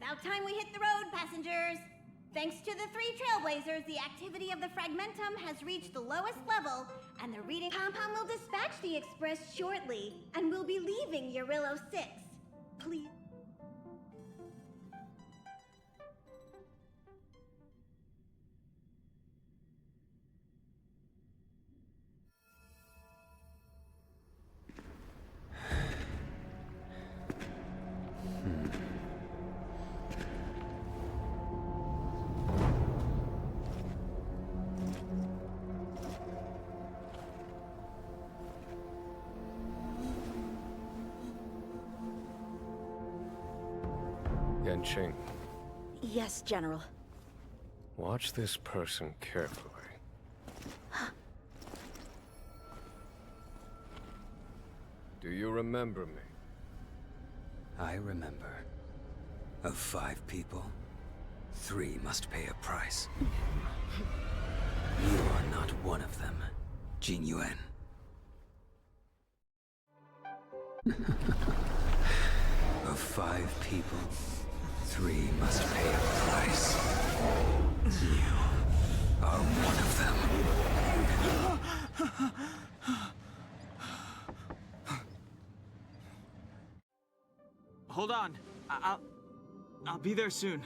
about time we hit the road, passengers. Thanks to the 3 trailblazers, the activity of the fragmentum has reached the lowest level, and the reading Pom-Pom will dispatch the express shortly, and we'll be leaving Urillo 6. Please. Yanqing, Yes, General. watch this person carefully. Do you remember me? I remember. Of 5 people, 3 must pay a price. You are not one of them, Jin Yuan. Of 5 people, 3 must pay a price. You are one of them. Hold on. I'll be there soon.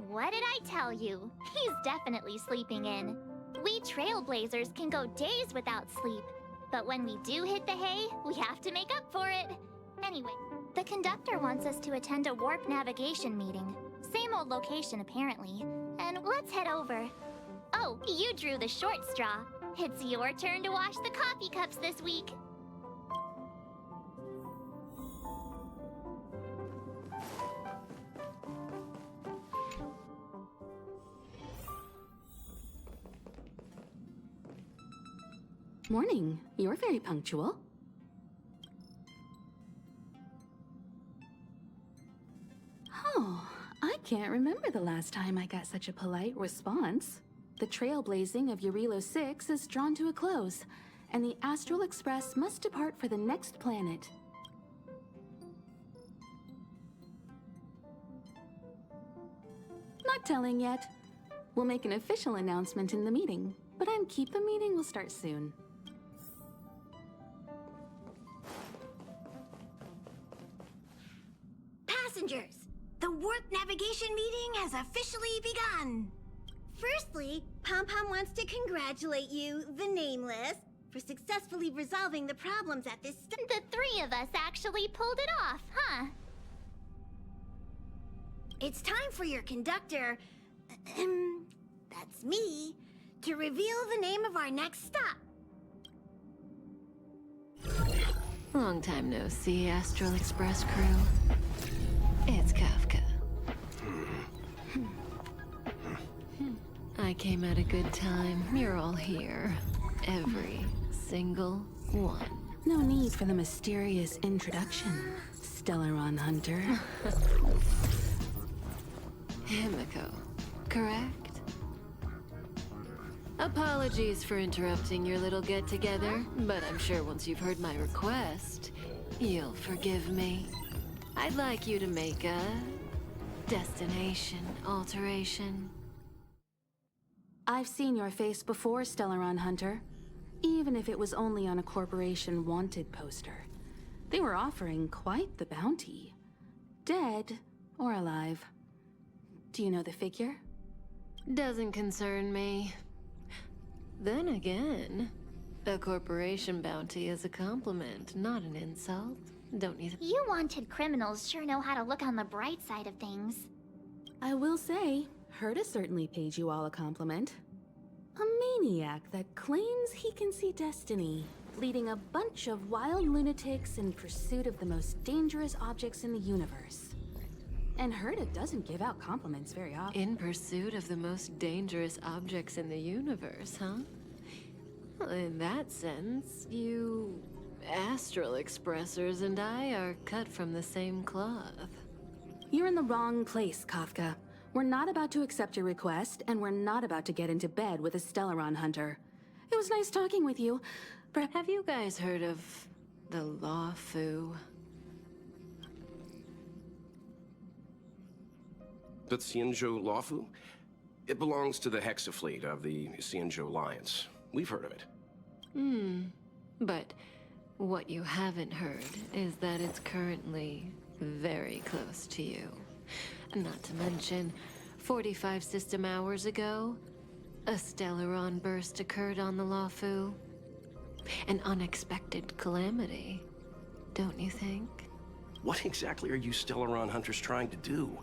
What did I tell you? He's definitely sleeping in. We trailblazers can go days without sleep. But when we do hit the hay, we have to make up for it. Anyway, the conductor wants us to attend a warp navigation meeting. Same old location, apparently. And let's head over. Oh, you drew the short straw. It's your turn to wash the coffee cups this week. Morning. You're very punctual. Oh, I can't remember the last time I got such a polite response. The trailblazing of Urillo 6 is drawn to a close, and the Astral Express must depart for the next planet. Not telling yet. We'll make an official announcement in the meeting, but keep the meeting will start soon. Passengers, the warp navigation meeting has officially begun. Firstly, Pom-Pom wants to congratulate you, the Nameless, for successfully resolving the problems at this The 3 of us actually pulled it off, huh? It's time for your conductor, that's me, to reveal the name of our next stop. Long time no see, Astral Express crew. It's Kafka. I came at a good time. You're all here. Every single one. No need for the mysterious introduction, Stellaron Hunter. Himiko, correct? Apologies for interrupting your little get-together, but I'm sure once you've heard my request, you'll forgive me. I'd like you to make a destination alteration. I've seen your face before, Stellaron Hunter. Even if it was only on a corporation wanted poster. They were offering quite the bounty. Dead or alive. Do you know the figure? Doesn't concern me. Then again, a corporation bounty is a compliment, not an insult. Don't you? You wanted criminals sure know how to look on the bright side of things. I will say, Herta certainly paid you all a compliment. A maniac that claims he can see destiny, leading a bunch of wild lunatics in pursuit of the most dangerous objects in the universe. And Herta doesn't give out compliments very often. In pursuit of the most dangerous objects in the universe, huh? Well, in that sense, you Astral Expressers and I are cut from the same cloth. You're in the wrong place, Kafka. We're not about to accept your request, and we're not about to get into bed with a Stellaron Hunter. It was nice talking with you. Have you guys heard of the Luofu? But Xianzhou Luofu? It belongs to the Hexafleet of the Xianzhou Alliance. We've heard of it. But what you haven't heard is that it's currently very close to you. Not to mention, 45 system hours ago, a Stellaron burst occurred on the Luofu. An unexpected calamity, don't you think? What exactly are you Stellaron hunters trying to do?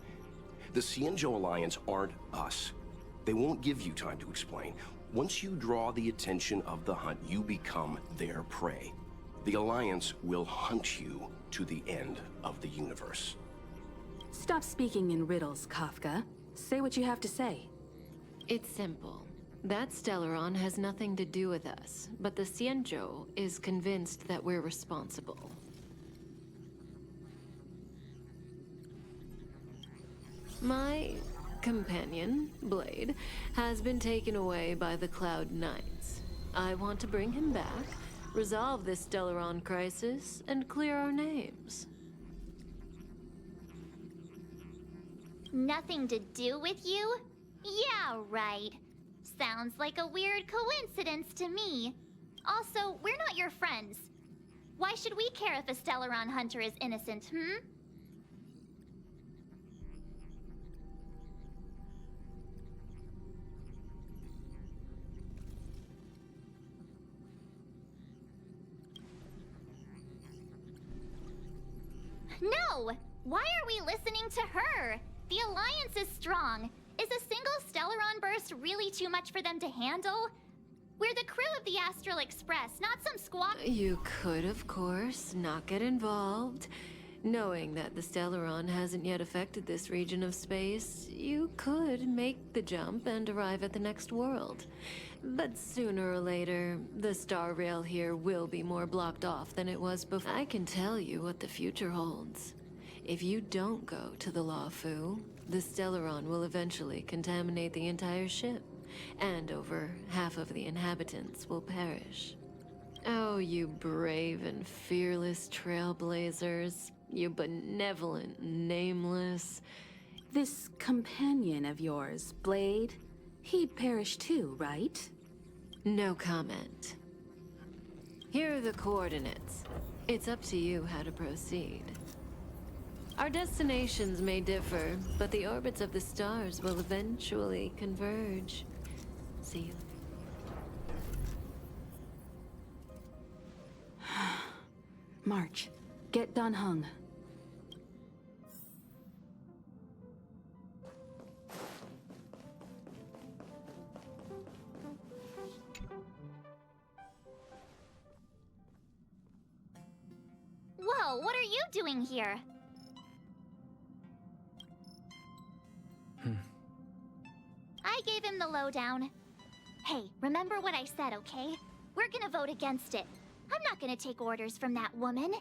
The Xianzhou Alliance aren't us. They won't give you time to explain. Once you draw the attention of the hunt, you become their prey. The Alliance will hunt you to the end of the universe. Stop speaking in riddles, Kafka. Say what you have to say. It's simple. That Stellaron has nothing to do with us, but the Xianzhou is convinced that we're responsible. My companion, Blade, has been taken away by the Cloud Knights. I want to bring him back, resolve this Stellaron crisis, and clear our names. Nothing to do with you? Yeah, right. Sounds like a weird coincidence to me. Also, we're not your friends. Why should we care if a Stellaron hunter is innocent, No! Why are we listening to her? The Alliance is strong. Is a single Stellaron burst really too much for them to handle? We're the crew of the Astral Express, not some squad. You could, of course, not get involved. Knowing that the Stellaron hasn't yet affected this region of space, you could make the jump and arrive at the next world. But sooner or later, the star rail here will be more blocked off than it was before. I can tell you what the future holds. If you don't go to the Luofu, the Stellaron will eventually contaminate the entire ship, and over half of the inhabitants will perish. Oh, you brave and fearless trailblazers. You benevolent nameless. This companion of yours, Blade, he'd perish too, right? No comment. Here are the coordinates. It's up to you how to proceed. Our destinations may differ, but the orbits of the stars will eventually converge. See you. March, get Dan Heng. Whoa, what are you doing here? I gave him the lowdown. Hey, remember what I said, okay? We're gonna vote against it. I'm not gonna take orders from that woman.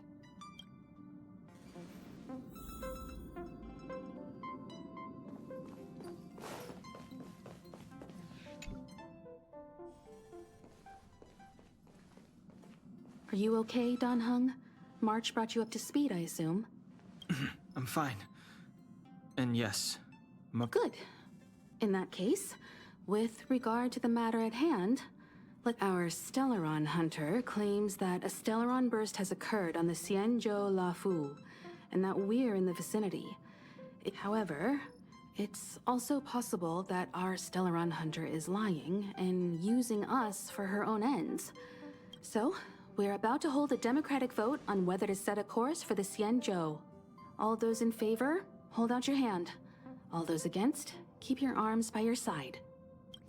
Are you okay, Dan Heng? March brought you up to speed, I assume. I'm fine. And yes, Good. In that case, with regard to the matter at hand, our Stellaron hunter claims that a Stellaron burst has occurred on the Xianzhou Luofu, and that we're in the vicinity. However, it's also possible that our Stellaron hunter is lying and using us for her own ends. So, we're about to hold a democratic vote on whether to set a course for the Xianzhou. All those in favor, hold out your hand. All those against, keep your arms by your side.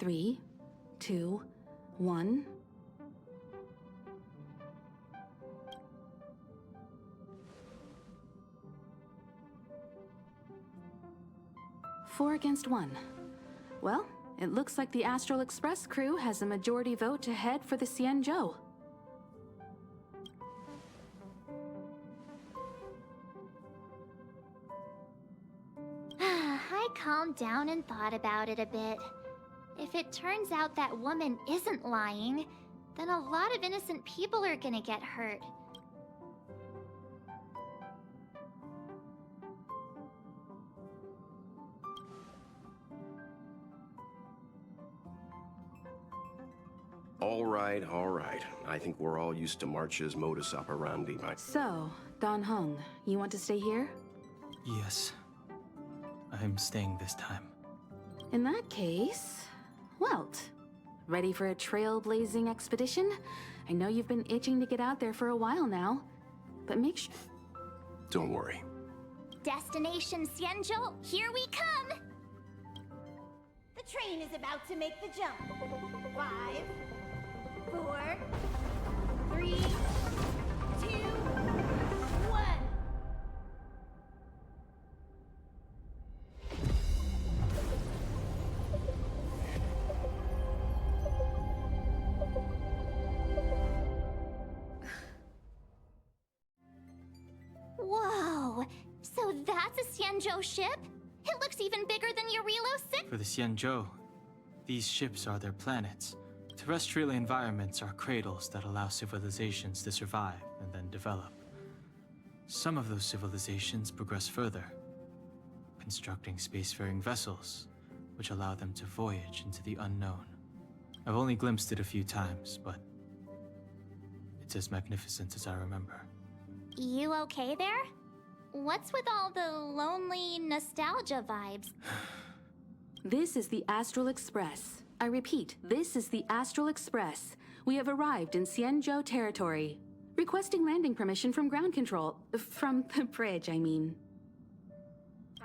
3, 2, 1. Four against 1. Well, it looks like the Astral Express crew has a majority vote to head for the Xianzhou. I calmed down and thought about it a bit. If it turns out that woman isn't lying, then a lot of innocent people are gonna get hurt. right, all right. I think we're all used to March's modus operandi. So, Don Hung, you want to stay here? Yes. I'm staying this time. In that case, Welt. Ready for a trailblazing expedition? I know you've been itching to get out there for a while now, but make sure... Don't worry. Destination Xianzhou, here we come! The train is about to make the jump. 5, 4, 3, 2, 1. Whoa! So that's a Xianzhou ship? It looks even bigger than Eurilo 6. For the Xianzhou, these ships are their planets. Terrestrial environments are cradles that allow civilizations to survive and then develop. Some of those civilizations progress further, constructing spacefaring vessels, which allow them to voyage into the unknown. I've only glimpsed it a few times, but it's as magnificent as I remember. You okay there? What's with all the lonely nostalgia vibes? This is the Astral Express. I repeat, this is the Astral Express. We have arrived in Xianzhou territory. Requesting landing permission from ground control. From the bridge, I mean.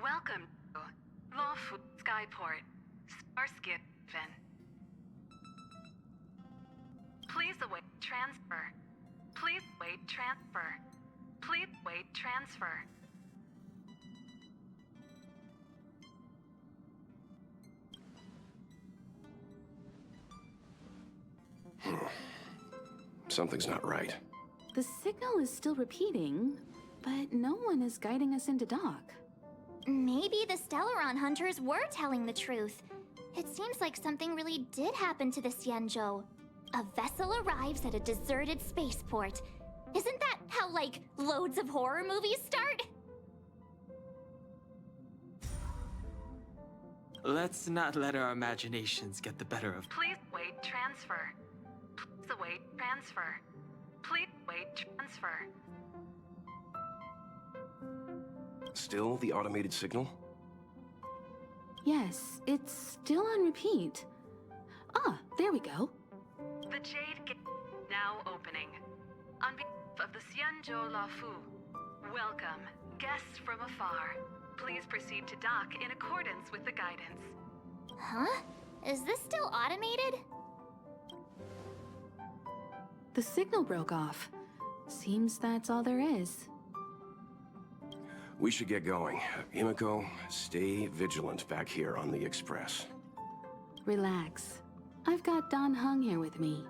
Welcome to Luofu Skyport, Starsky. Please await transfer. Please wait transfer. Please wait transfer. Something's not right. The signal is still repeating, but no one is guiding us into dock. Maybe the Stellaron hunters were telling the truth. It seems like something really did happen to the Xianzhou. A vessel arrives at a deserted spaceport. Isn't that how, like, loads of horror movies start? Let's not let our imaginations get the better of... Please wait transfer. Please await transfer. Please wait transfer. Still the automated signal? Yes, it's still on repeat. Ah, there we go. The Jade Gate now opening. On behalf of the Xianzhou Luofu, welcome, guests from afar. Please proceed to dock in accordance with the guidance. Huh? Is this still automated? The signal broke off. Seems that's all there is. We should get going. Himiko, stay vigilant back here on the Express. Relax. I've got Don Hung here with me.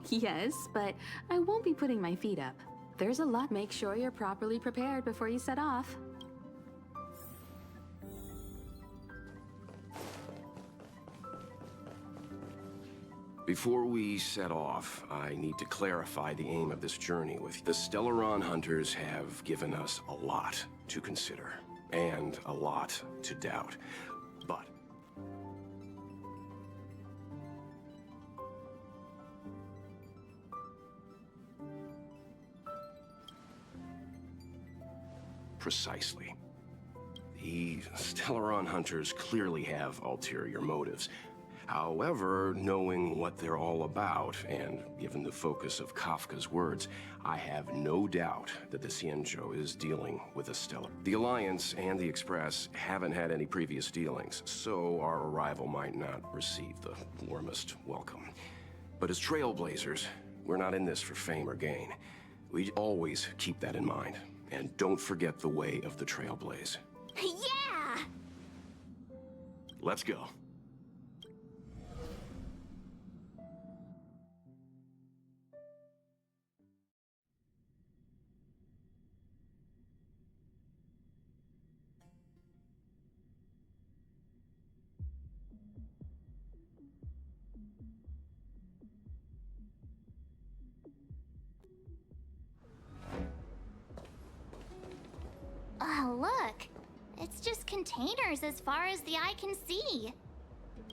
Yes, but I won't be putting my feet up. There's a lot. Make sure you're properly prepared before you set off. Before we set off, I need to clarify the aim of this journey with you. The Stellaron hunters have given us a lot to consider, and a lot to doubt. But precisely. The Stellaron hunters clearly have ulterior motives. However, knowing what they're all about, and given the focus of Kafka's words, I have no doubt that the Xianzhou is dealing with a Stellar. The Alliance and the Express haven't had any previous dealings, so our arrival might not receive the warmest welcome. But as trailblazers, we're not in this for fame or gain. We always keep that in mind. And don't forget the way of the Trailblaze. Yeah! Let's go. containers as far as the eye can see.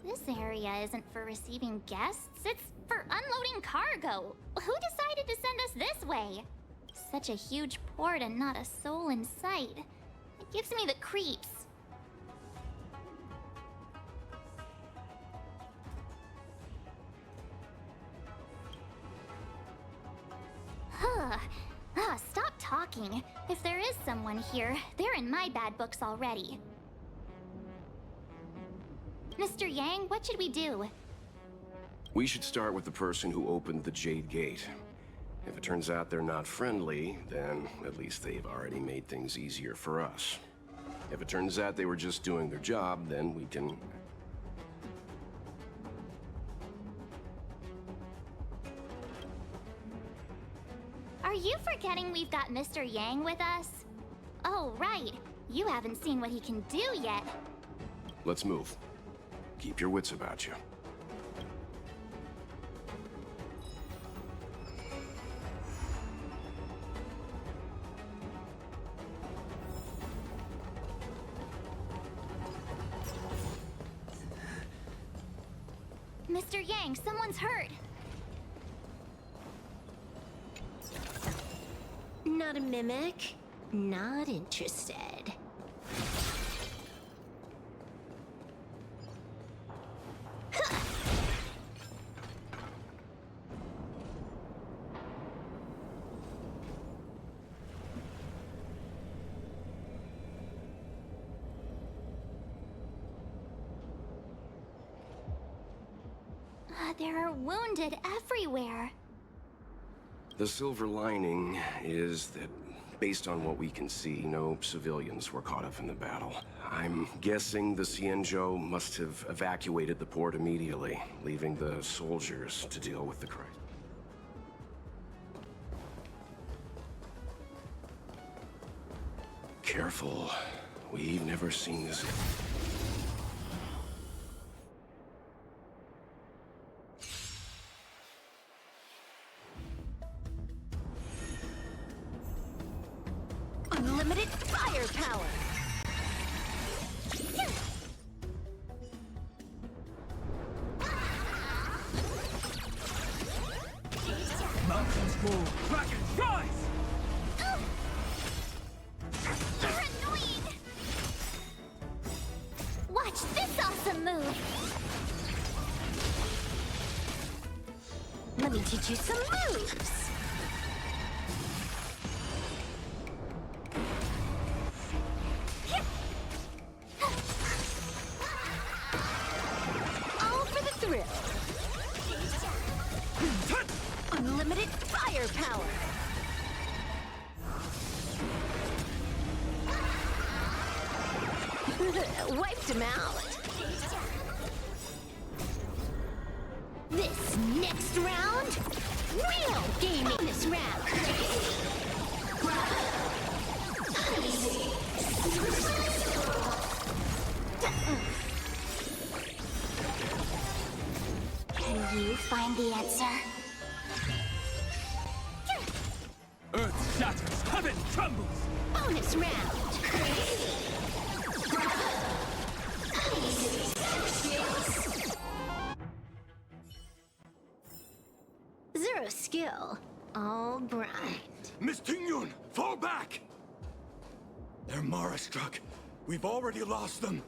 This area isn't for receiving guests, it's for unloading cargo. Who decided to send us this way? Such a huge port and not a soul in sight. It gives me the creeps. Stop talking. If there is someone here, they're in my bad books already. Mr. Yang, what should we do? We should start with the person who opened the Jade Gate. If it turns out they're not friendly, then at least they've already made things easier for us. If it turns out they were just doing their job, then we can... Are you forgetting we've got Mr. Yang with us? Oh, right. You haven't seen what he can do yet. Let's move. Keep your wits about you. Mr. Yang, someone's hurt. Not a mimic. Not interested. There are wounded everywhere. The silver lining is that, based on what we can see, no civilians were caught up in the battle. I'm guessing the Xianzhou must have evacuated the port immediately, leaving the soldiers to deal with the crisis. Careful. We've never seen this. Unlimited firepower! Mountains move, dragons rise! You're annoying! Watch this awesome move! Let me teach you some moves! All for the thrill! Unlimited firepower! Wiped him out! This next round, real gaming. Bonus round. Can you find the answer? Earth shatters, heaven trembles! Bonus round. Zero skill, all grind. Miss Tingyun, fall back! They're Mara struck. We've already lost them.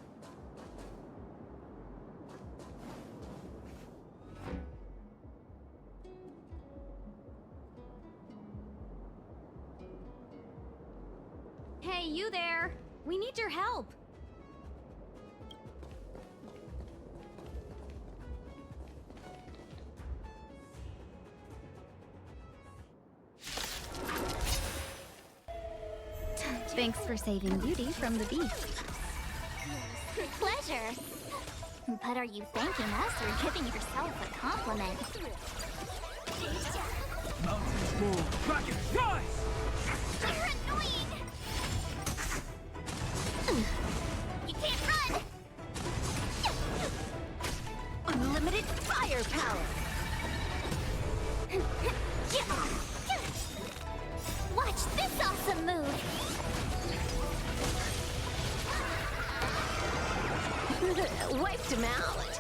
Hey, you there! We need your help! Thanks for saving Beauty from the beast. Pleasure. But are you thanking us or giving yourself a compliment? Mountains move, dragons rise! You're annoying! You can't run! Unlimited firepower. Watch this awesome move! Wiped him out.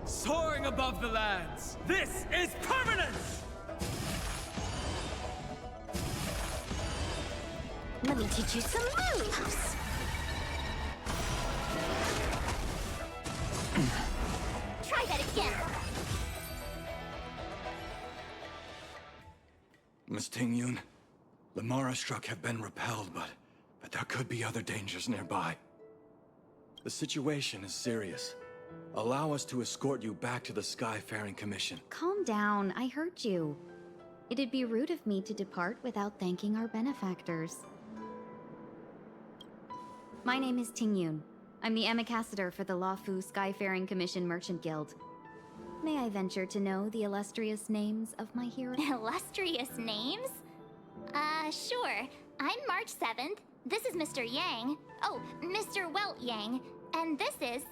Soaring above the lands, this is permanence! Let me teach you some moves. Try that again. Miss Tingyun, the Mara struck have been repelled, but there could be other dangers nearby. The situation is serious. Allow us to escort you back to the Skyfaring Commission. Calm down, I heard you. It'd be rude of me to depart without thanking our benefactors. My name is Tingyun. I'm the ambassador for the Luofu Skyfaring Commission Merchant Guild. May I venture to know the illustrious names of my heroes? Illustrious names? Sure. I'm March 7th. This is Mr. Yang. Oh, Mr. Welt Yang. And this is...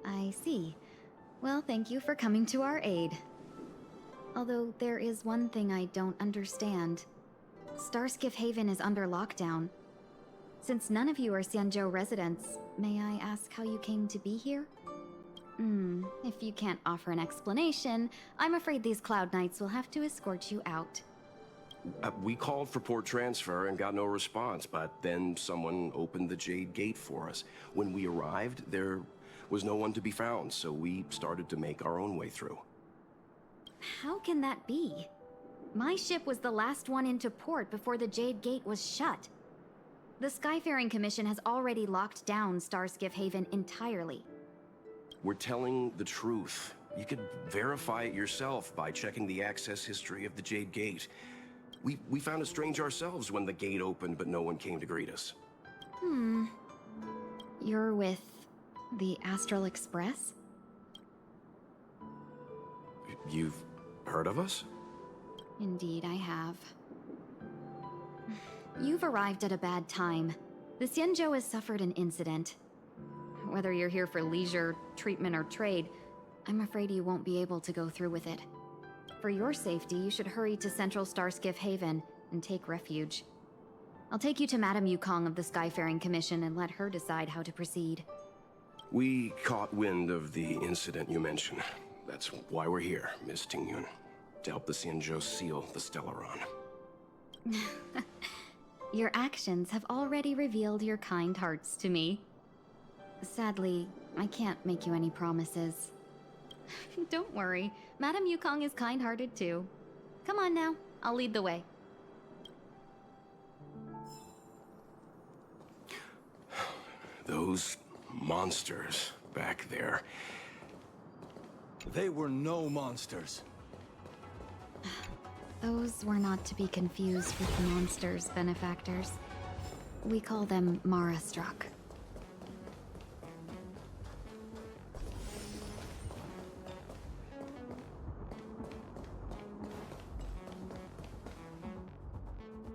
I see. Well, thank you for coming to our aid. Although there is one thing I don't understand. Starskiff Haven is under lockdown. Since none of you are Xianzhou residents, may I ask how you came to be here? If you can't offer an explanation, I'm afraid these Cloud Knights will have to escort you out. We called for port transfer and got no response, but then someone opened the Jade Gate for us. When we arrived, there was no one to be found, so we started to make our own way through. How can that be? My ship was the last one into port before the Jade Gate was shut. The Skyfaring Commission has already locked down Starskiff Haven entirely. We're telling the truth. You could verify it yourself by checking the access history of the Jade Gate. We found it strange ourselves when the gate opened, but no one came to greet us. You're with the Astral Express? You've heard of us? Indeed, I have. You've arrived at a bad time. The Xianzhou has suffered an incident. Whether you're here for leisure, treatment, or trade, I'm afraid you won't be able to go through with it. For your safety, you should hurry to Central Starskiff Haven and take refuge. I'll take you to Madame Yukong of the Skyfaring Commission and let her decide how to proceed. We caught wind of the incident you mentioned. That's why we're here, Miss Tingyun. To help the Xianzhou seal the Stellaron. Your actions have already revealed your kind hearts to me. Sadly, I can't make you any promises. Don't worry, Madame Yukong is kind-hearted too. Come on now, I'll lead the way. Those monsters back there. They were no monsters. Those were not to be confused with the monsters, benefactors. We call them Mara struck.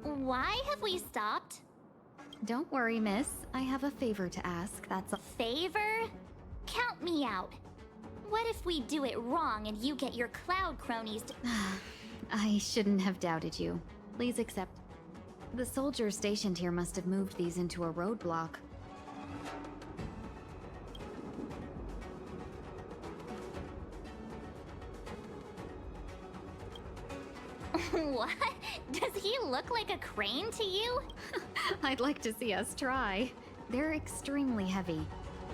Why have we stopped? Don't worry, miss. I have a favor to ask, that's all. Favor? Count me out. What if we do it wrong and you get your cloud cronies to... I shouldn't have doubted you. Please accept. The soldiers stationed here must have moved these into a roadblock. What? Does he look like a crane to you? I'd like to see us try. They're extremely heavy.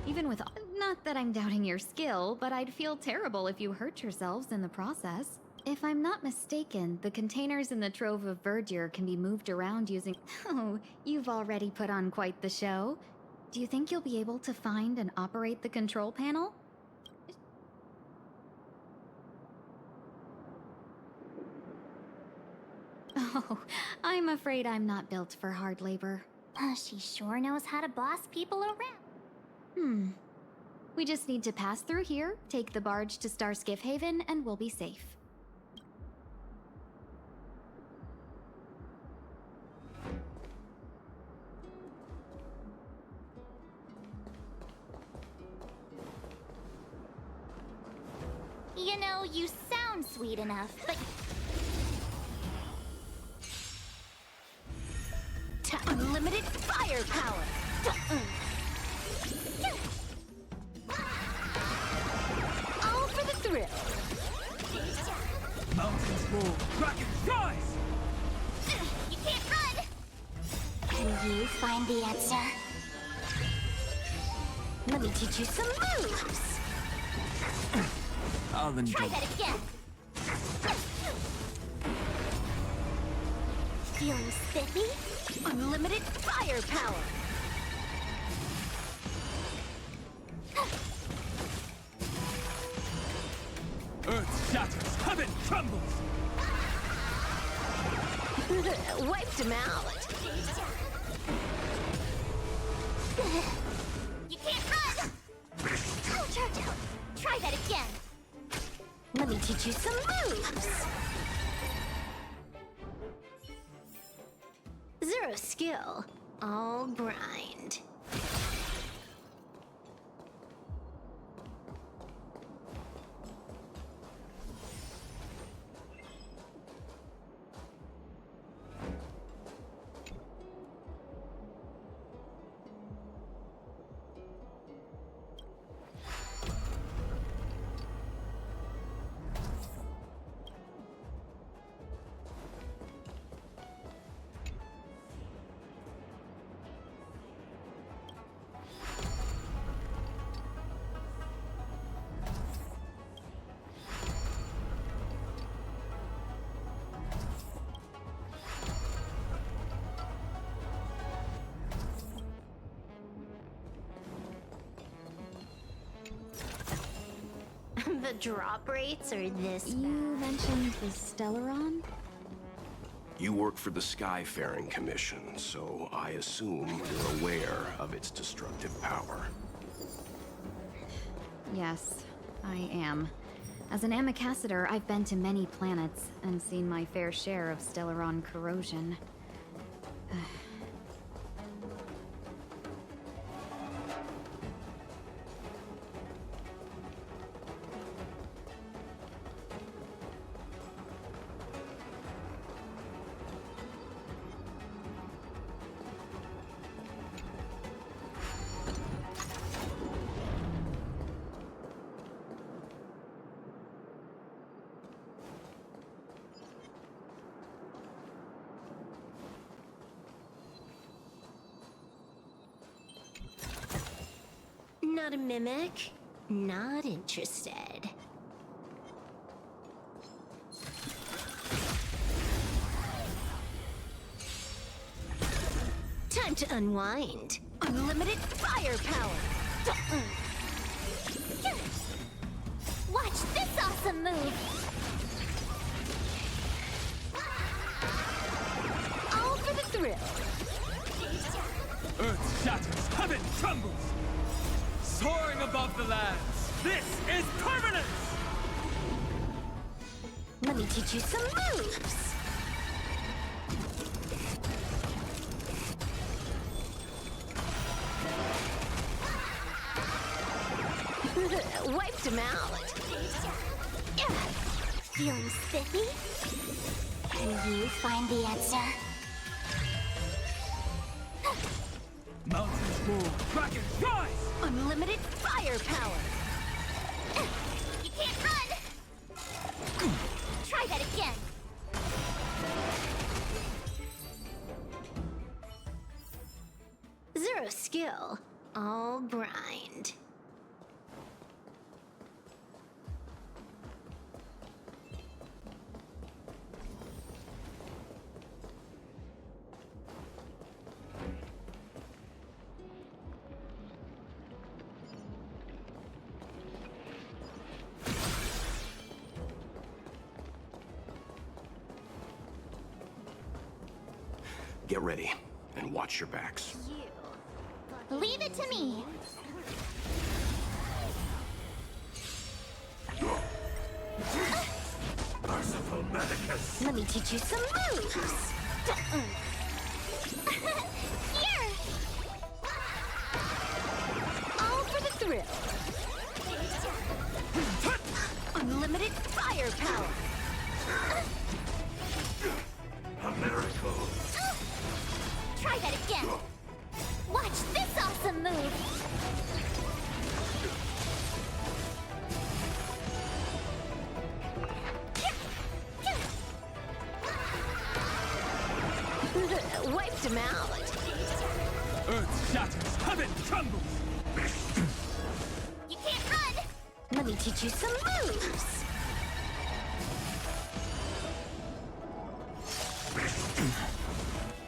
Even with... Not that I'm doubting your skill, but I'd feel terrible if you hurt yourselves in the process. If I'm not mistaken, the containers in the Trove of Verdure can be moved around using... Oh, you've already put on quite the show. Do you think you'll be able to find and operate the control panel? Oh, I'm afraid I'm not built for hard labor. She sure knows how to boss people around. We just need to pass through here, take the barge to Starskiff Haven, and we'll be safe. You You know, you sound sweet enough, but Unlimited firepower! All for the thrill! Mountains move, Kraken rise! you can't run! Can you find the answer? Let me teach you some moves! I'll Try enjoy. that again! Feeling spiffy? Unlimited firepower! Earth shatters, heaven trembles! Wiped him out! You can't run! Ouch! Try that again! Let me teach you some moves! Zero skill, all grind. The drop rates are this You mentioned the Stellaron? You work for the Skyfaring Commission, so I assume you're aware of its destructive power. Yes, I am. As an Amicassador, I've been to many planets and seen my fair share of Stellaron corrosion. Not a mimic? Not interested. Time to unwind. Unlimited firepower. Watch this awesome move! All for the thrill. Earth shatters, heaven trembles! Soaring above the lands, this is permanence! Let me teach you some moves. Wiped him out. Feeling spiffy? Can you find the answer? Mountains move, Kraken rise! Unlimited firepower. You can't run! Try that again! Zero skill, all grind. Get ready, and watch your backs. Leave it to me! Merciful Medicus! Let me teach you some moves. Here! All for the thrill. Unlimited firepower! A miracle! Try that again! Watch this awesome move! Wiped him out. Earth shatters, heaven trembles! You can't run! Let me teach you some moves.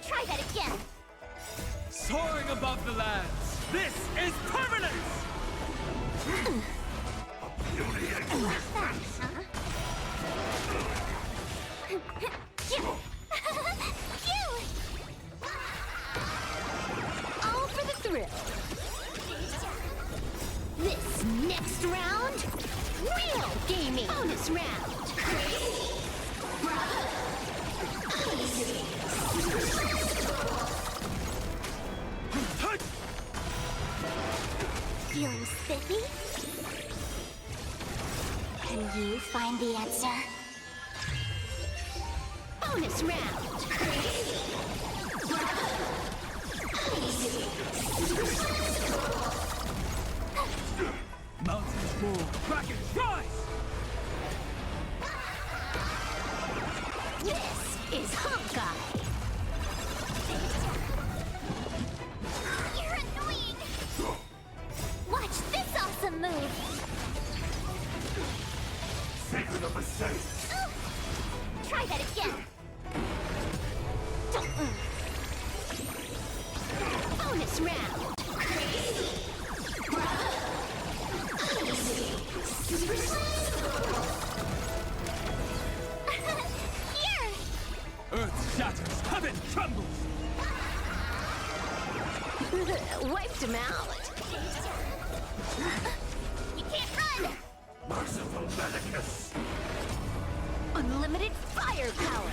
Try that again! Soaring above the lands, this is permanence! All for the thrill. This next round, real gaming. Bonus round. Feeling spiffy? Can you find the answer? Bonus round. Mountains fall, dragons rise! This is Honkai. You're annoying! Watch this awesome move! Secret of a saint! Try that again! Bonus round. Here! Earth shatters, heaven trembles! Wiped him out. You can't run! Merciful Medicus! Unlimited firepower.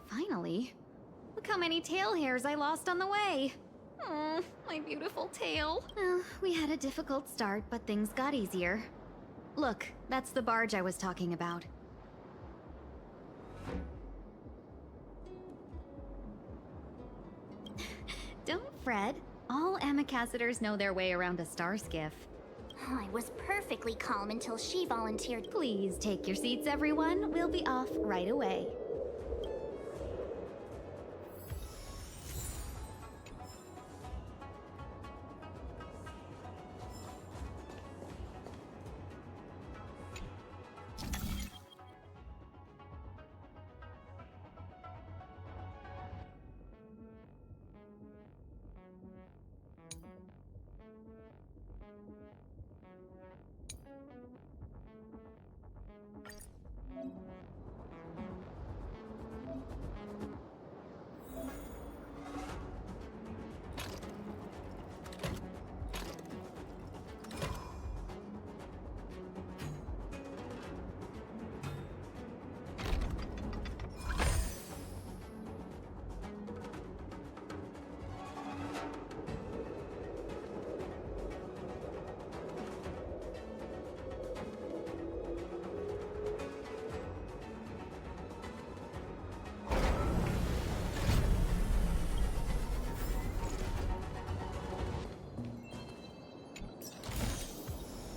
Finally. Look how many tail hairs I lost on the way. Oh, my beautiful tail. Well, we had a difficult start, but things got easier. Look, that's the barge I was talking about. Don't fret. All Amicacetors know their way around a star skiff. I was perfectly calm until she volunteered. Please take your seats, everyone. We'll be off right away.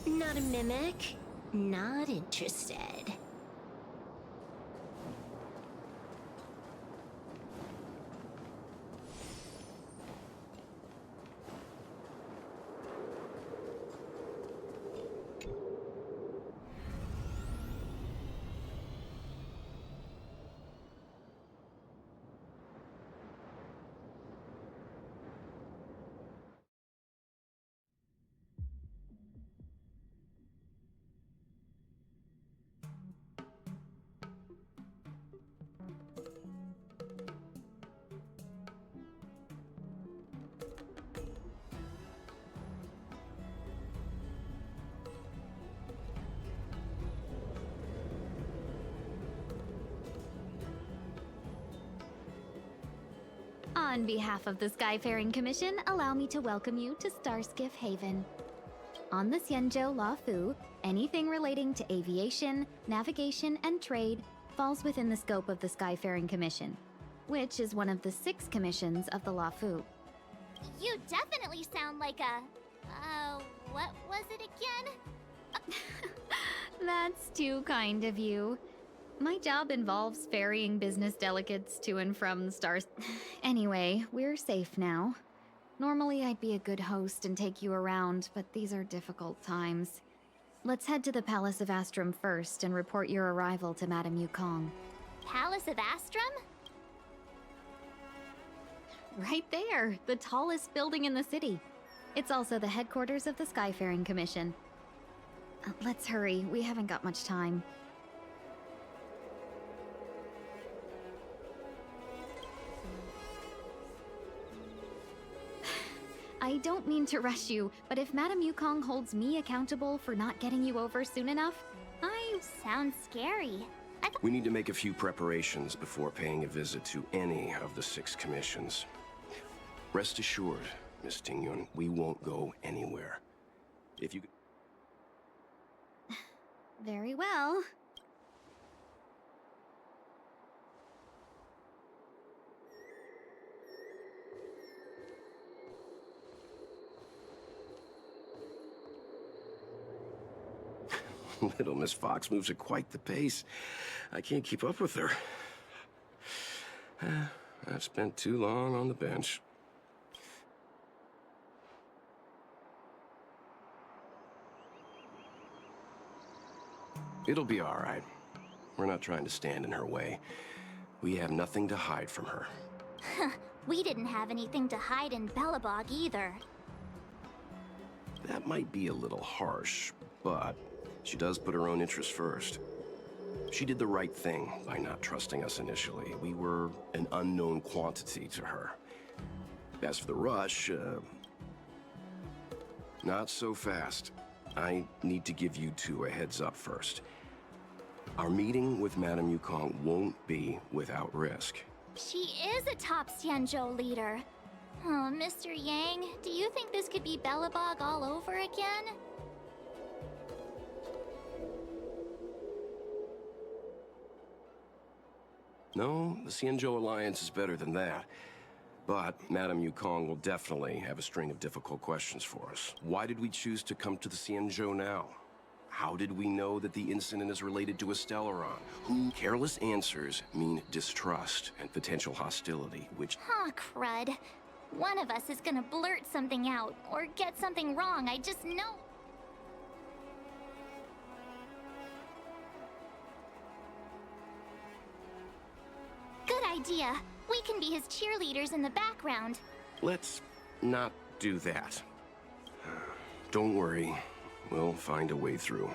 Not a mimic. Not interested. On behalf of the Skyfaring Commission, allow me to welcome you to Starskiff Haven. On the Xianzhou Luofu, anything relating to aviation, navigation, and trade falls within the scope of the Skyfaring Commission, which is one of the 6 commissions of the Luofu. You definitely sound like what was it again? That's too kind of you. My job involves ferrying business delegates to and from the stars. Anyway, we're safe now. Normally I'd be a good host and take you around, but these are difficult times. Let's head to the Palace of Astrum first and report your arrival to Madame Yukong. Palace of Astrum? Right there, the tallest building in the city. It's also the headquarters of the Skyfaring Commission. Let's hurry, we haven't got much time. I don't mean to rush you, but if Madame Yukong holds me accountable for not getting you over soon enough, Sounds scary. We need to make a few preparations before paying a visit to any of the 6 commissions. Rest assured, Miss Tingyun, we won't go anywhere. If you... Very well. Little Miss Fox moves at quite the pace. I can't keep up with her. I've spent too long on the bench. It'll be all right. We're not trying to stand in her way. We have nothing to hide from her. We didn't have anything to hide in Belobog either. That might be a little harsh, but she does put her own interests first. She did the right thing by not trusting us initially. We were an unknown quantity to her. As for the rush, not so fast. I need to give you 2 a heads up first. Our meeting with Madame Yukong won't be without risk. She is a top Xianzhou leader. Oh, Mr. Yang, do you think this could be Belobog all over again? No, the Xianzhou Alliance is better than that. But Madame Yukong will definitely have a string of difficult questions for us. Why did we choose to come to the Xianzhou now? How did we know that the incident is related to a Stellaron? Who? Careless answers mean distrust and potential hostility, which... Aw, crud. One of us is gonna blurt something out, or get something wrong, I just know. Good idea. We can be his cheerleaders in the background. Let's not do that. Don't worry. We'll find a way through.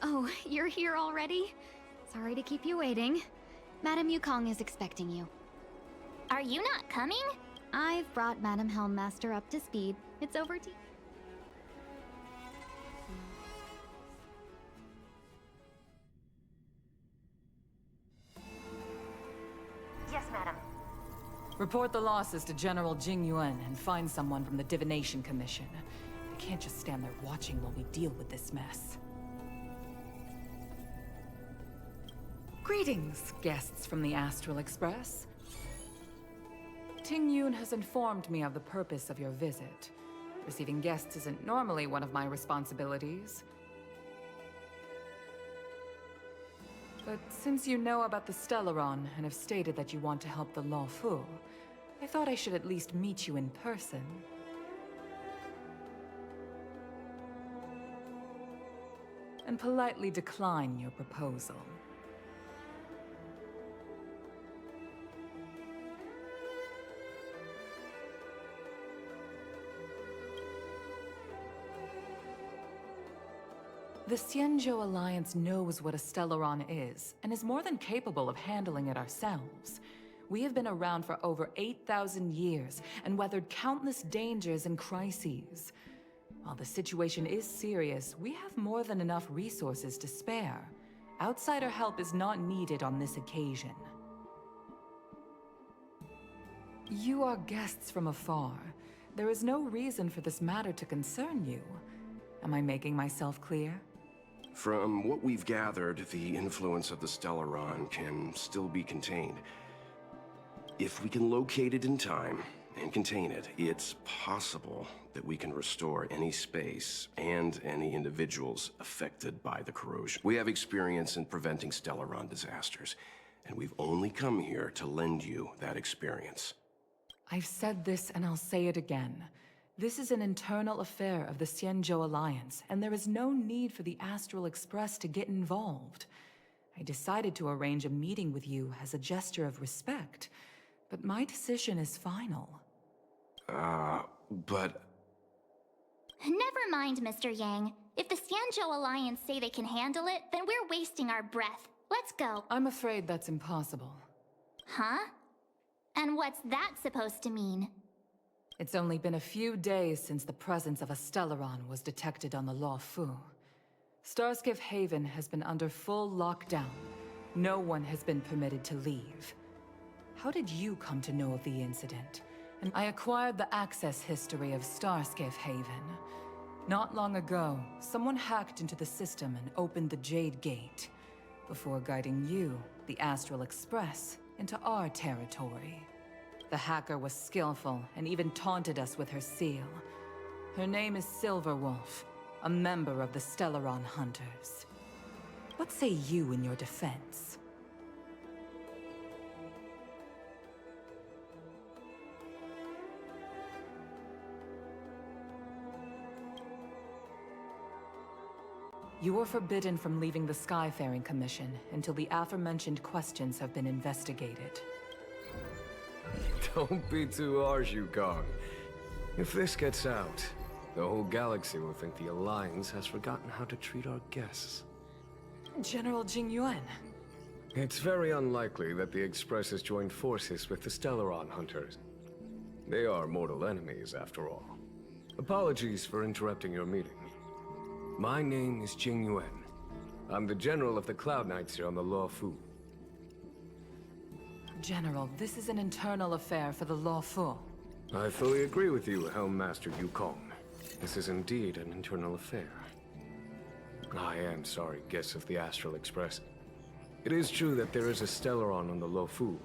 Oh, you're here already? Sorry to keep you waiting. Madame Yukong is expecting you. Are you not coming? I've brought Madam Helmmaster up to speed. It's over to you. Yes, madam. Report the losses to General Jing Yuan and find someone from the Divination Commission. They can't just stand there watching while we deal with this mess. Greetings, guests from the Astral Express. Ting Yun has informed me of the purpose of your visit. Receiving guests isn't normally one of my responsibilities. But since you know about the Stellaron and have stated that you want to help the Luofu, I thought I should at least meet you in person. And politely decline your proposal. The Xianzhou Alliance knows what a Stellaron is, and is more than capable of handling it ourselves. We have been around for over 8,000 years, and weathered countless dangers and crises. While the situation is serious, we have more than enough resources to spare. Outsider help is not needed on this occasion. You are guests from afar. There is no reason for this matter to concern you. Am I making myself clear? From what we've gathered, the influence of the Stellaron can still be contained. If we can locate it in time and contain it, it's possible that we can restore any space and any individuals affected by the corrosion. We have experience in preventing Stellaron disasters, and we've only come here to lend you that experience. I've said this and I'll say it again. This is an internal affair of the Xianzhou Alliance, and there is no need for the Astral Express to get involved. I decided to arrange a meeting with you as a gesture of respect, but my decision is final. But... Never mind, Mr. Yang. If the Xianzhou Alliance say they can handle it, then we're wasting our breath. Let's go. I'm afraid that's impossible. Huh? And what's that supposed to mean? It's only been a few days since the presence of a Stellaron was detected on the Luofu. Starskiff Haven has been under full lockdown. No one has been permitted to leave. How did you come to know of the incident? And I acquired the access history of Starskiff Haven. Not long ago, someone hacked into the system and opened the Jade Gate, before guiding you, the Astral Express, into our territory. The hacker was skillful and even taunted us with her seal. Her name is Silverwolf, a member of the Stellaron Hunters. What say you in your defense? You are forbidden from leaving the Skyfaring Commission until the aforementioned questions have been investigated. Don't be too harsh, Yukong. If this gets out, the whole galaxy will think the Alliance has forgotten how to treat our guests. General Jing Yuan. It's very unlikely that the Express has joined forces with the Stellaron Hunters. They are mortal enemies, after all. Apologies for interrupting your meeting. My name is Jing Yuan. I'm the General of the Cloud Knights here on the Luofu. General, this is an internal affair for the Luofu. I fully agree with you, Helmmaster Yukong. This is indeed an internal affair. I am sorry, guests of the Astral Express. It is true that there is a Stellaron on the Luofu,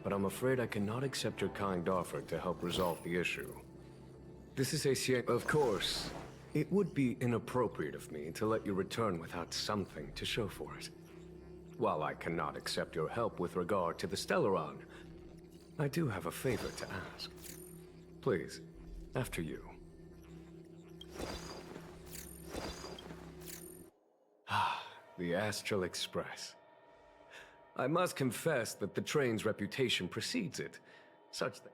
but I'm afraid I cannot accept your kind offer to help resolve the issue. This is a Of course, it would be inappropriate of me to let you return without something to show for it. While I cannot accept your help with regard to the Stellaron, I do have a favor to ask. Please, after you. The Astral Express. I must confess that the train's reputation precedes it, such that...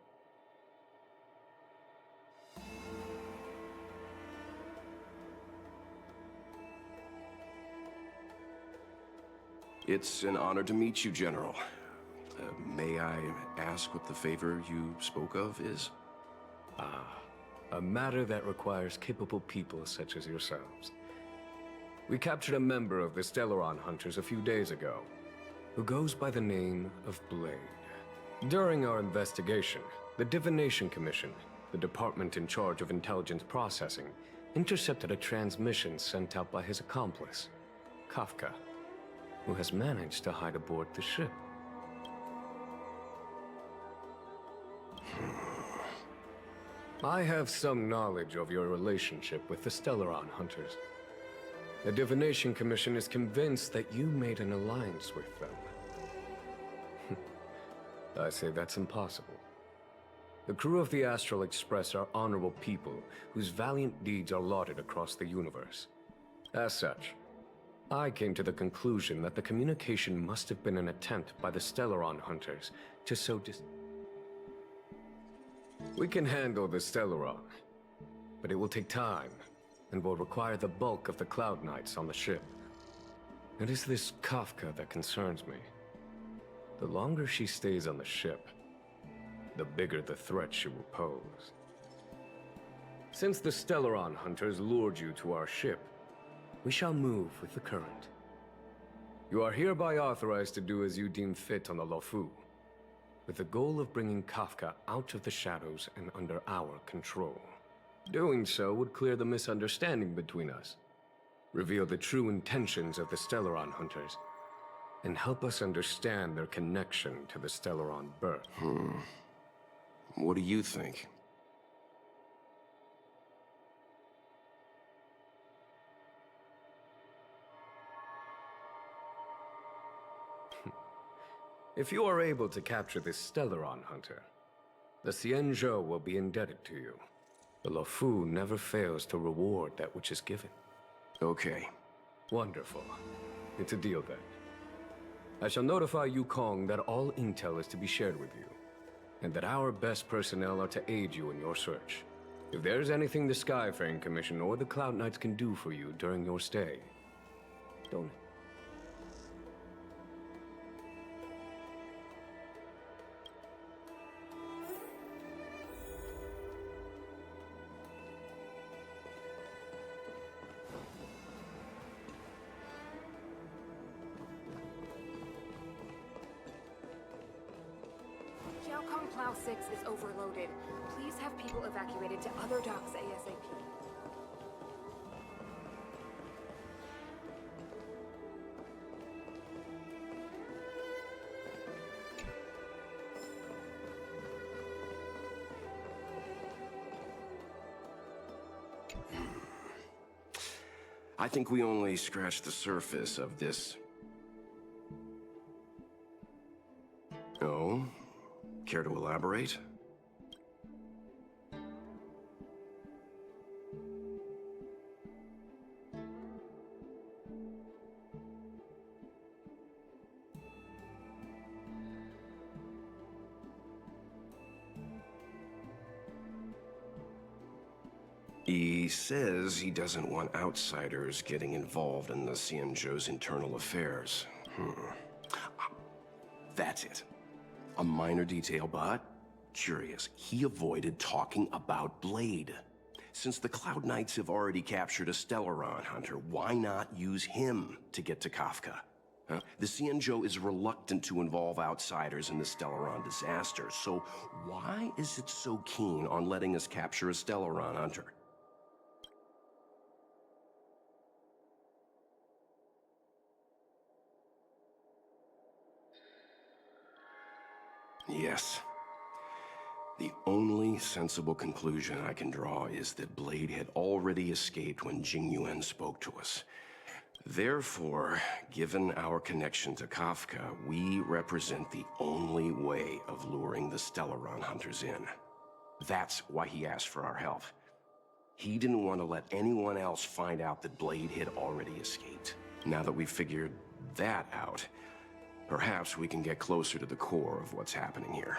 It's an honor to meet you, General. May I ask what the favor you spoke of is? A matter that requires capable people such as yourselves. We captured a member of the Stellaron Hunters a few days ago, who goes by the name of Blade. During our investigation, the Divination Commission, the department in charge of intelligence processing, intercepted a transmission sent out by his accomplice, Kafka, who has managed to hide aboard the ship. I have some knowledge of your relationship with the Stellaron Hunters. The Divination Commission is convinced that you made an alliance with them. I say that's impossible. The crew of the Astral Express are honorable people whose valiant deeds are lauded across the universe. As such, I came to the conclusion that the communication must have been an attempt by the Stellaron Hunters to sow We can handle the Stellaron, but it will take time and will require the bulk of the Cloud Knights on the ship. It is this Kafka that concerns me. The longer she stays on the ship, the bigger the threat she will pose. Since the Stellaron Hunters lured you to our ship, we shall move with the current. You are hereby authorized to do as you deem fit on the Luofu, with the goal of bringing Kafka out of the shadows and under our control. Doing so would clear the misunderstanding between us, reveal the true intentions of the Stellaron Hunters, and help us understand their connection to the Stellaron birth. What do you think? If you are able to capture this Stellaron Hunter, the Xianzhou will be indebted to you. The Luofu never fails to reward that which is given. Okay. Wonderful. It's a deal then. I shall notify Yukong that all intel is to be shared with you, and that our best personnel are to aid you in your search. If there's anything the Skyfaring Commission or the Cloud Knights can do for you during your stay, don't. Plow 6 is overloaded. Please have people evacuated to other docks ASAP. I think we only scratched the surface of this. Oh? Care to elaborate? He says he doesn't want outsiders getting involved in the Xianzhou's internal affairs. That's it. A minor detail, but curious. He avoided talking about Blade. Since the Cloud Knights have already captured a Stellaron Hunter, why not use him to get to Kafka? Huh? The Xianzhou is reluctant to involve outsiders in the Stellaron disaster, so why is it so keen on letting us capture a Stellaron Hunter? Yes. The only sensible conclusion I can draw is that Blade had already escaped when Jingyuan spoke to us. Therefore, given our connection to Kafka, we represent the only way of luring the Stellaron Hunters in. That's why he asked for our help. He didn't want to let anyone else find out that Blade had already escaped. Now that we've figured that out, perhaps we can get closer to the core of what's happening here.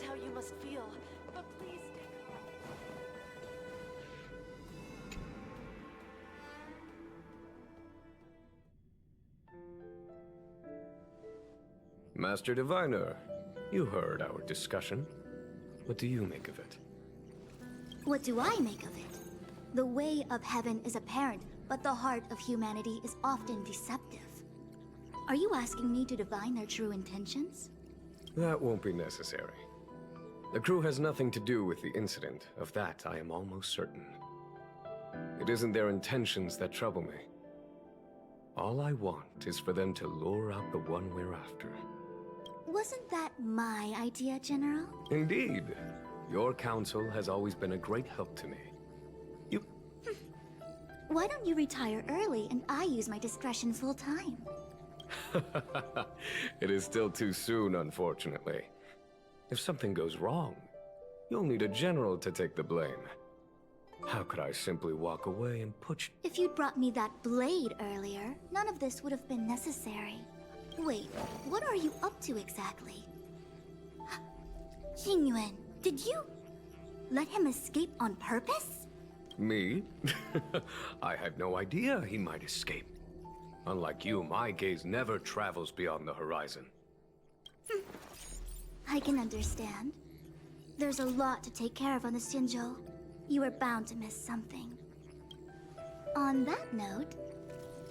how you must feel, but please stay calm. Master Diviner, you heard our discussion. What do you make of it? What do I make of it? The way of heaven is apparent, but the heart of humanity is often deceptive. Are you asking me to divine their true intentions? That won't be necessary. The crew has nothing to do with the incident. Of that, I am almost certain. It isn't their intentions that trouble me. All I want is for them to lure out the one we're after. Wasn't that my idea, General? Indeed. Your counsel has always been a great help to me. Why don't you retire early and I use my discretion full time? It is still too soon, unfortunately. If something goes wrong, you'll need a general to take the blame. How could I simply walk away and put you... If you'd brought me that blade earlier, none of this would have been necessary. Wait, what are you up to exactly? Xingyuan, did you let him escape on purpose? Me? I had no idea he might escape. Unlike you, my gaze never travels beyond the horizon. I can understand. There's a lot to take care of on the Xianzhou. You are bound to miss something. On that note,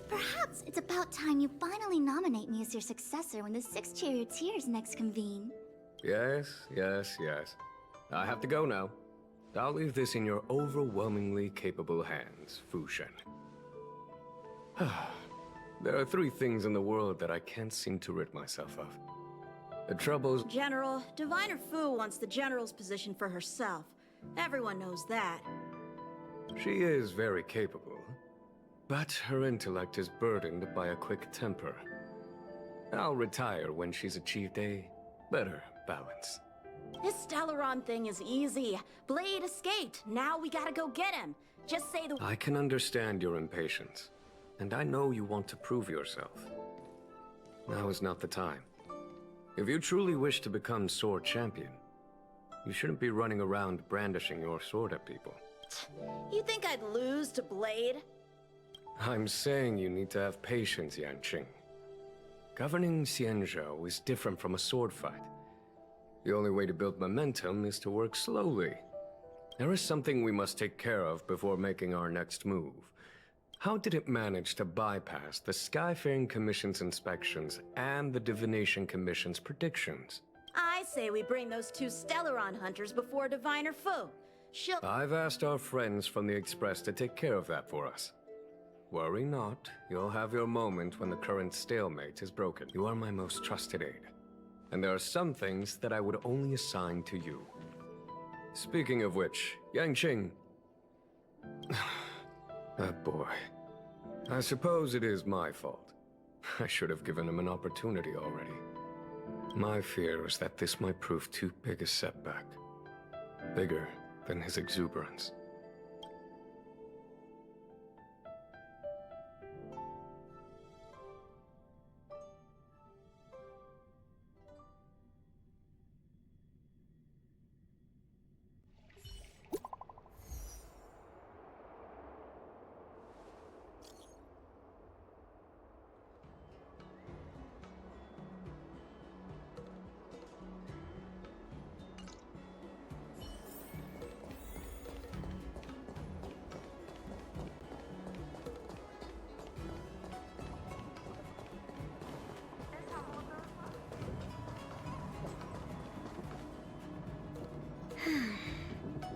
perhaps it's about time you finally nominate me as your successor when the 6 charioteers next convene. Yes. I have to go now. I'll leave this in your overwhelmingly capable hands, Fu Shen. There are 3 things in the world that I can't seem to rid myself of. The troubles... General, Diviner Fu wants the General's position for herself. Everyone knows that. She is very capable, but her intellect is burdened by a quick temper. I'll retire when she's achieved a better balance. This Stellaron thing is easy. Blade escaped. Now we gotta go get him. Just say the... I can understand your impatience, and I know you want to prove yourself. Now is not the time. If you truly wish to become sword champion, you shouldn't be running around brandishing your sword at people. You think I'd lose to Blade? I'm saying you need to have patience, Yanqing. Governing Xianzhou is different from a sword fight. The only way to build momentum is to work slowly. There is something we must take care of before making our next move. How did it manage to bypass the Skyfaring Commission's inspections and the Divination Commission's predictions? I say we bring those 2 Stellaron hunters before Diviner Fu. She'll... I've asked our friends from the Express to take care of that for us. Worry not, you'll have your moment when the current stalemate is broken. You are my most trusted aide. And there are some things that I would only assign to you. Speaking of which, Yanqing... That boy. I suppose it is my fault. I should have given him an opportunity already. My fear is that this might prove too big a setback. Bigger than his exuberance.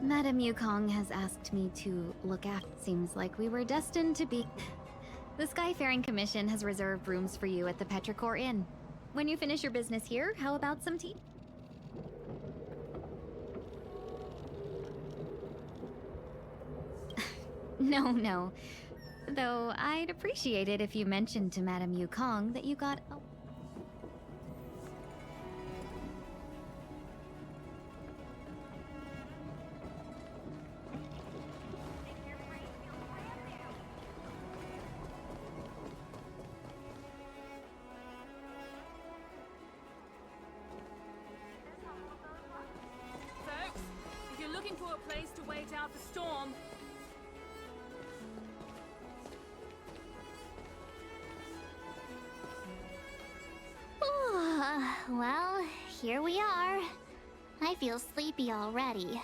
Madame Yukong has asked me to look after. Seems like we were destined to be... The Skyfaring Commission has reserved rooms for you at the Petrichor Inn. When you finish your business here, how about some tea? No. Though I'd appreciate it if you mentioned to Madame Yukong that you got... place to wait out the storm. Well, here we are. I feel sleepy already.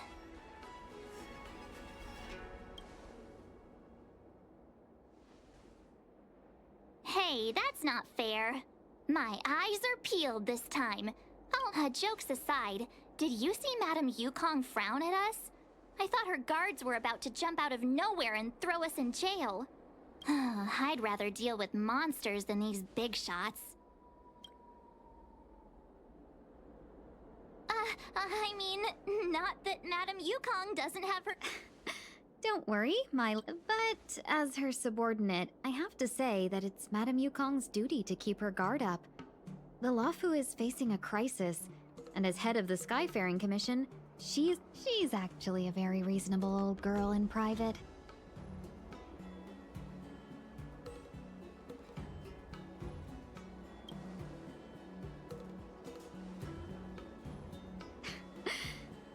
Hey, that's not fair. My eyes are peeled this time. Oh, jokes aside, did you see Madame Yukong frown at us? I thought her guards were about to jump out of nowhere and throw us in jail. I'd rather deal with monsters than these big shots. I mean, not that Madame Yukong doesn't have her... Don't worry, but as her subordinate, I have to say that it's Madame Yukong's duty to keep her guard up. The Luofu is facing a crisis, and as head of the Skyfaring Commission, she's actually a very reasonable old girl in private.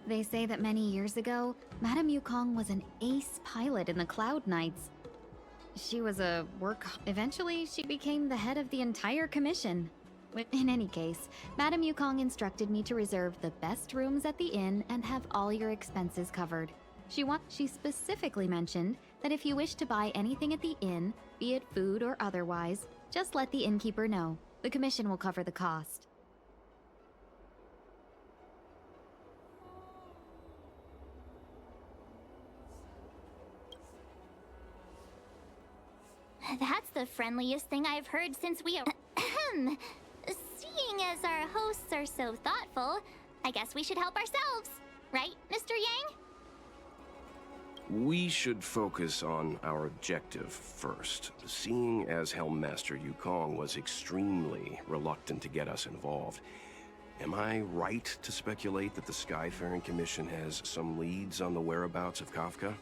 They say that many years ago, Madame Yukong was an ace pilot in the Cloud Knights. She was eventually she became the head of the entire commission. In any case, Madame Yukong instructed me to reserve the best rooms at the inn and have all your expenses covered. She specifically mentioned that if you wish to buy anything at the inn, be it food or otherwise, just let the innkeeper know. The commission will cover the cost. That's the friendliest thing I've heard since we... Seeing as our hosts are so thoughtful, I guess we should help ourselves. Right, Mr. Yang? We should focus on our objective first. Seeing as Helmmaster Yukong was extremely reluctant to get us involved, am I right to speculate that the Skyfaring Commission has some leads on the whereabouts of Kafka?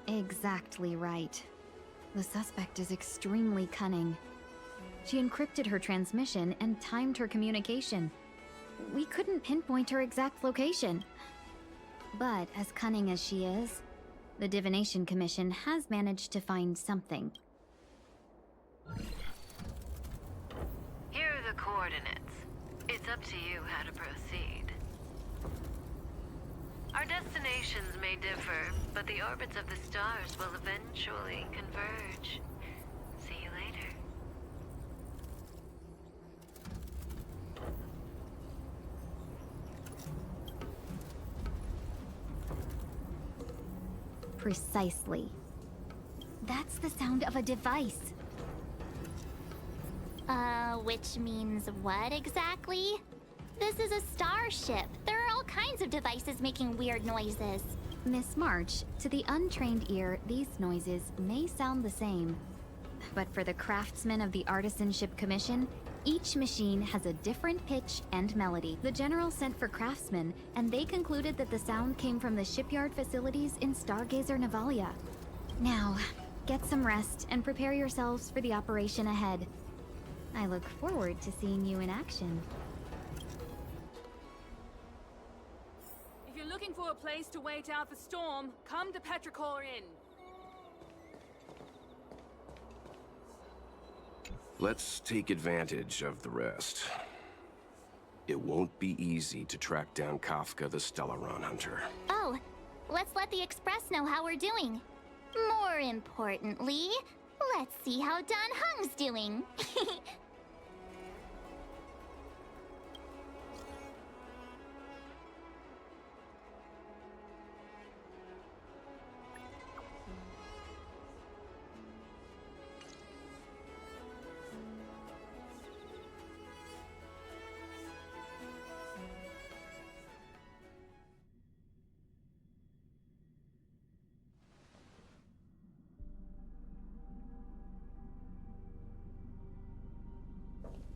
Exactly right. The suspect is extremely cunning. She encrypted her transmission and timed her communication. We couldn't pinpoint her exact location. But as cunning as she is, the Divination Commission has managed to find something. Here are the coordinates. It's up to you how to proceed. Our destinations may differ, but the orbits of the stars will eventually converge. See you later. Precisely. That's the sound of a device. Which means what exactly? This is a starship. There are all kinds of devices making weird noises. Miss March, to the untrained ear, these noises may sound the same. But for the craftsmen of the Artisanship Commission, each machine has a different pitch and melody. The General sent for craftsmen, and they concluded that the sound came from the shipyard facilities in Stargazer Navalia. Now, get some rest and prepare yourselves for the operation ahead. I look forward to seeing you in action. If you're looking for a place to wait out the storm, come to Petrichor Inn. Let's take advantage of the rest. It won't be easy to track down Kafka the Stellaron Hunter. Oh, let's let the Express know how we're doing. More importantly, let's see how Dan Heng's doing.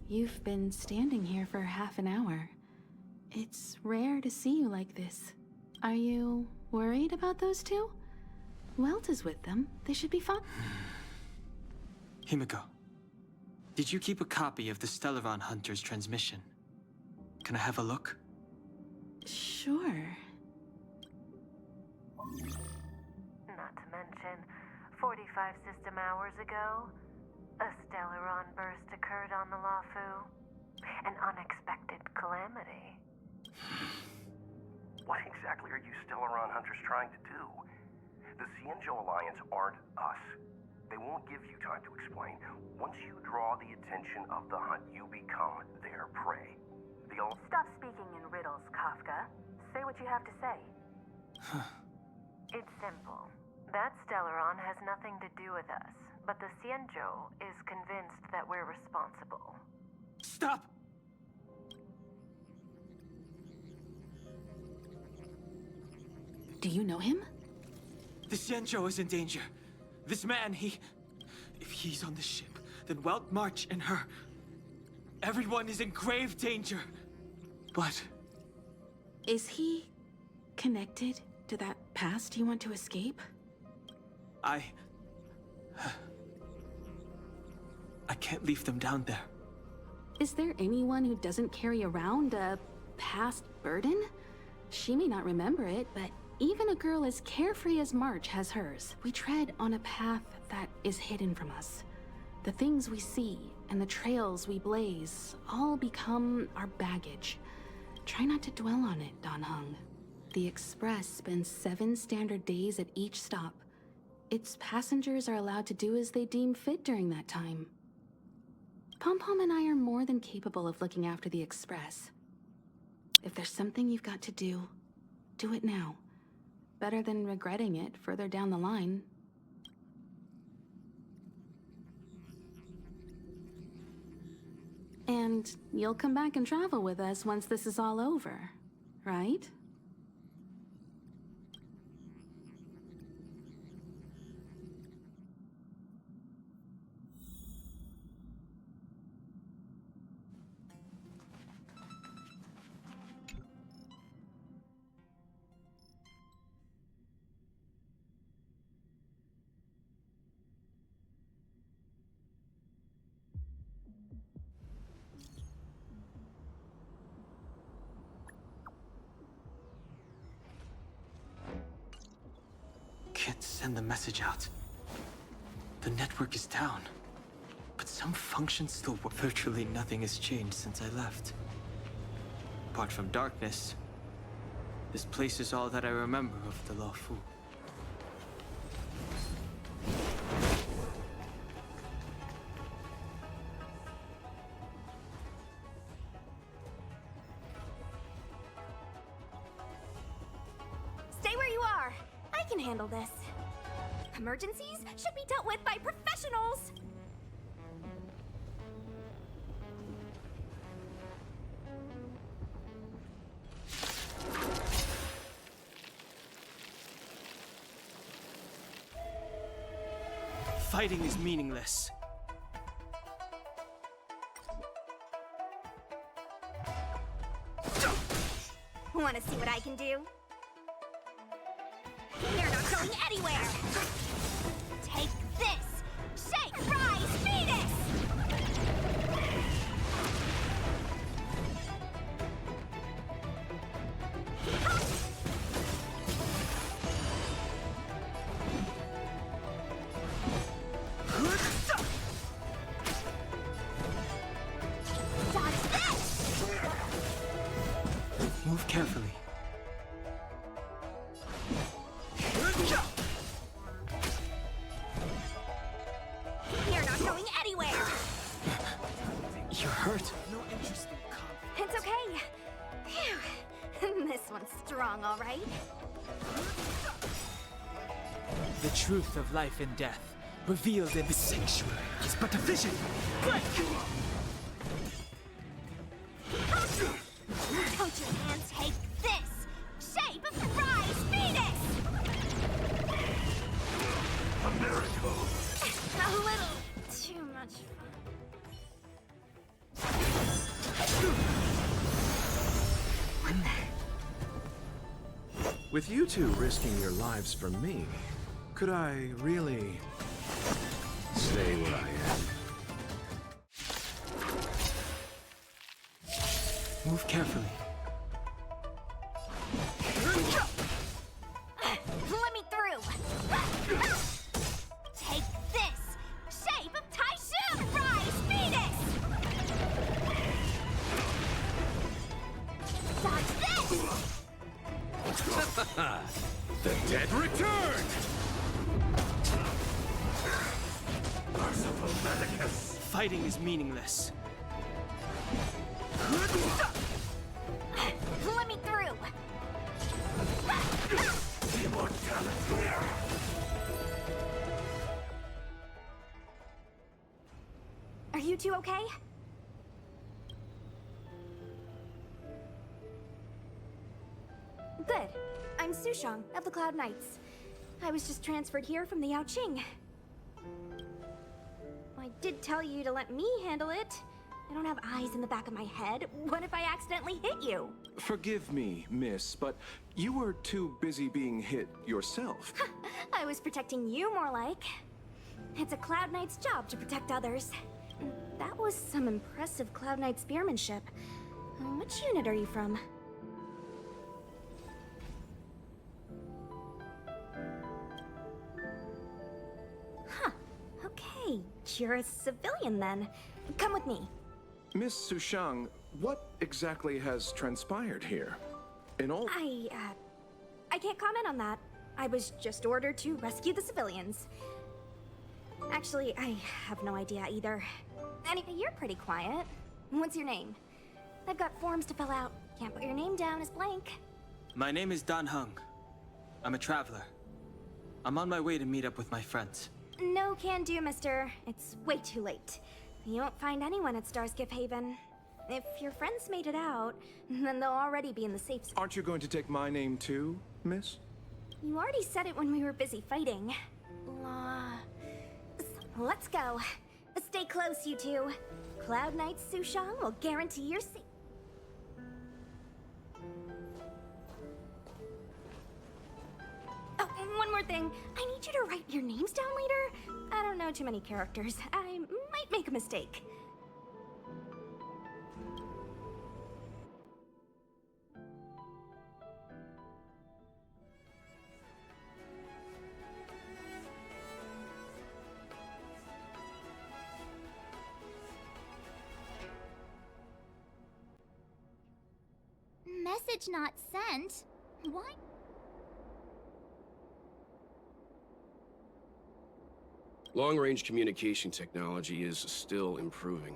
You've been standing here for half an hour. It's rare to see you like this. Are you worried about those two? Welt is with them. They should be fine. Himiko, did you keep a copy of the Stellaron Hunter's transmission? Can I have a look? Sure. Not to mention, 45 system hours ago, a Stellaron burst occurred on the Luofu. An unexpected calamity. What exactly are you Stellaron hunters trying to do? The Xianzhou Alliance aren't us. They won't give you time to explain. Once you draw the attention of the hunt, you become their prey. Stop speaking in riddles, Kafka. Say what you have to say. It's simple. That Stellaron has nothing to do with us, but the Xianzhou is convinced that we're responsible. Stop! Do you know him? The Xianzhou is in danger. This man, if he's on the ship, then Welt March and her... Everyone is in grave danger. But... Is he connected to that past you want to escape? I can't leave them down there. Is there anyone who doesn't carry around a past burden? She may not remember it, but even a girl as carefree as March has hers. We tread on a path that is hidden from us. The things we see and the trails we blaze all become our baggage. Try not to dwell on it, Dan Heng. The Express spends 7 standard days at each stop. Its passengers are allowed to do as they deem fit during that time. Pom-Pom and I are more than capable of looking after the Express. If there's something you've got to do, do it now. Better than regretting it further down the line. And you'll come back and travel with us once this is all over, right? Can't send the message out. The network is down. But some functions still work. Virtually nothing has changed since I left. Apart from darkness, this place is all that I remember of the Luofu. Stay where you are. I can handle this. Emergencies should be dealt with by professionals. Fighting is meaningless. Want to see what I can do? You're not going anywhere! Take this! Shake, rise, Venus! Dodge this! Move carefully. You're not going anywhere! You're hurt. No interest in combat. It's okay. Phew. This one's strong, all right? The truth of life and death, revealed in the sanctuary, is but a vision. Break! Don't your hands take this! Shape of rise, Venus! A miracle! A little too much With you two risking your lives for me, could I really stay where I am? Move carefully. Let The dead return! Merciful Medicus! Fighting is meaningless. Let me through! Immortality! Are you two okay? Good. I'm Sushang of the Cloud Knights. I was just transferred here from the Yaoqing. I did tell you to let me handle it. I don't have eyes in the back of my head. What if I accidentally hit you? Forgive me, miss, but you were too busy being hit yourself. I was protecting you more like. It's a Cloud Knight's job to protect others. That was some impressive Cloud Knight spearmanship. Which unit are you from? Huh. Okay, you're a civilian then. Come with me. Miss Sushang, what exactly has transpired here? In all... I can't comment on that. I was just ordered to rescue the civilians. Actually, I have no idea either. Anyway, you're pretty quiet. What's your name? I've got forms to fill out. Can't put your name down as blank. My name is Dan Heng. I'm a traveler. I'm on my way to meet up with my friends. No can do, mister. It's way too late. You won't find anyone at Starskiff Haven. If your friends made it out, then they'll already be in the safe zone. Aren't you going to take my name too, miss? You already said it when we were busy fighting. Let's go. Stay close, you two. Cloud Knight Sushang will guarantee your safety. Oh, one more thing. I need you to write your names down later. I don't know too many characters. I might make a mistake. Message not sent? Why? Long-range communication technology is still improving.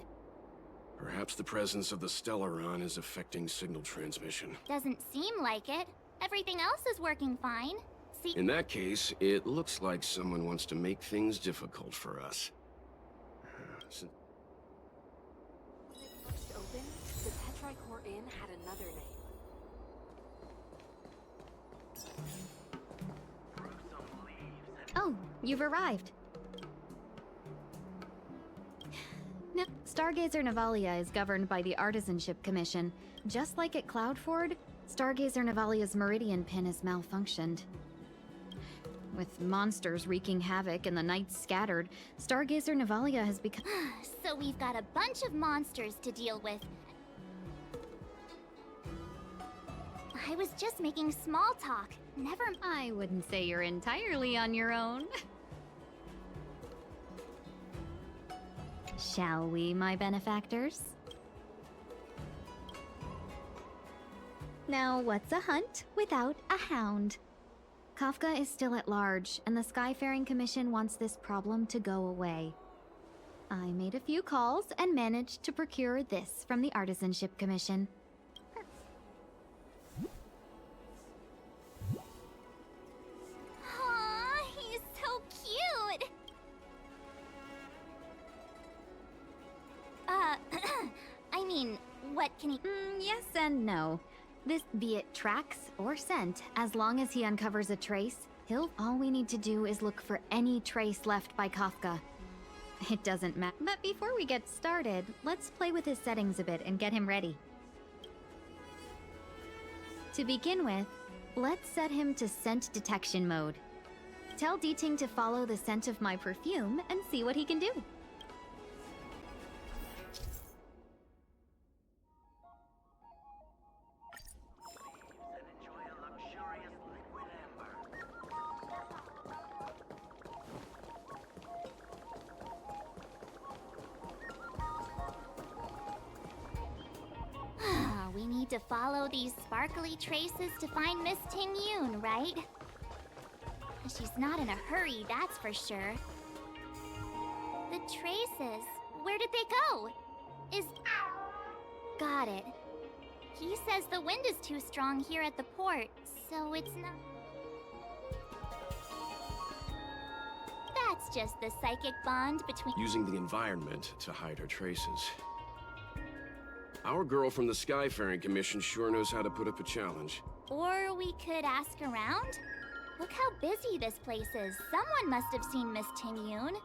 Perhaps the presence of the Stellaron is affecting signal transmission. Doesn't seem like it. Everything else is working fine. See? In that case, it looks like someone wants to make things difficult for us. When it first opened, the Petrichor Inn had another name. Oh, you've arrived. No, Stargazer Navalia is governed by the Artisanship Commission. Just like at Cloudford, Stargazer Navalia's Meridian pin has malfunctioned. With monsters wreaking havoc and the Knights scattered, Stargazer Navalia has become... So we've got a bunch of monsters to deal with. I was just making small talk. Never... I wouldn't say you're entirely on your own. Shall we, my benefactors? Now, what's a hunt without a hound? Kafka is still at large, and the Skyfaring Commission wants this problem to go away. I made a few calls and managed to procure this from the Artisanship Commission. Aw, he's so cute! I mean, what can he... Yes and no. This, be it tracks or scent, as long as he uncovers a trace, all we need to do is look for any trace left by Kafka. It doesn't matter. But before we get started, let's play with his settings a bit and get him ready. To begin with, let's set him to scent detection mode. Tell Deeting to follow the scent of my perfume and see what he can do. We need to follow these sparkly traces to find Miss Ting-Yun, right? She's not in a hurry, that's for sure. The traces, where did they go? Got it. He says the wind is too strong here at the port, so it's not... That's just the psychic bond between... Using the environment to hide her traces. Our girl from the Skyfaring Commission sure knows how to put up a challenge. Or we could ask around? Look how busy this place is. Someone must have seen Miss Ting-Yun.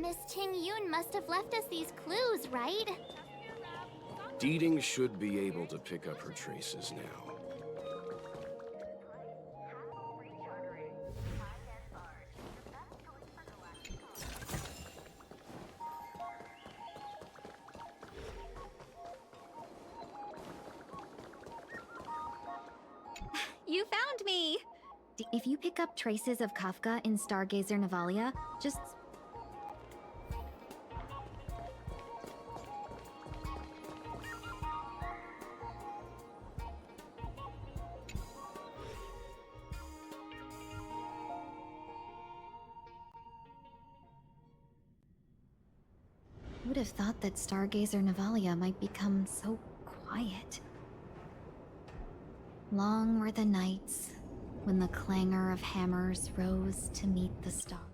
Miss Ting-Yun must have left us these clues, right? Deeding should be able to pick up her traces now. You found me! If you pick up traces of Kafka in Stargazer Navalia, just... Would have thought that Stargazer Navalia might become so quiet. Long were the nights when the clangor of hammers rose to meet the star.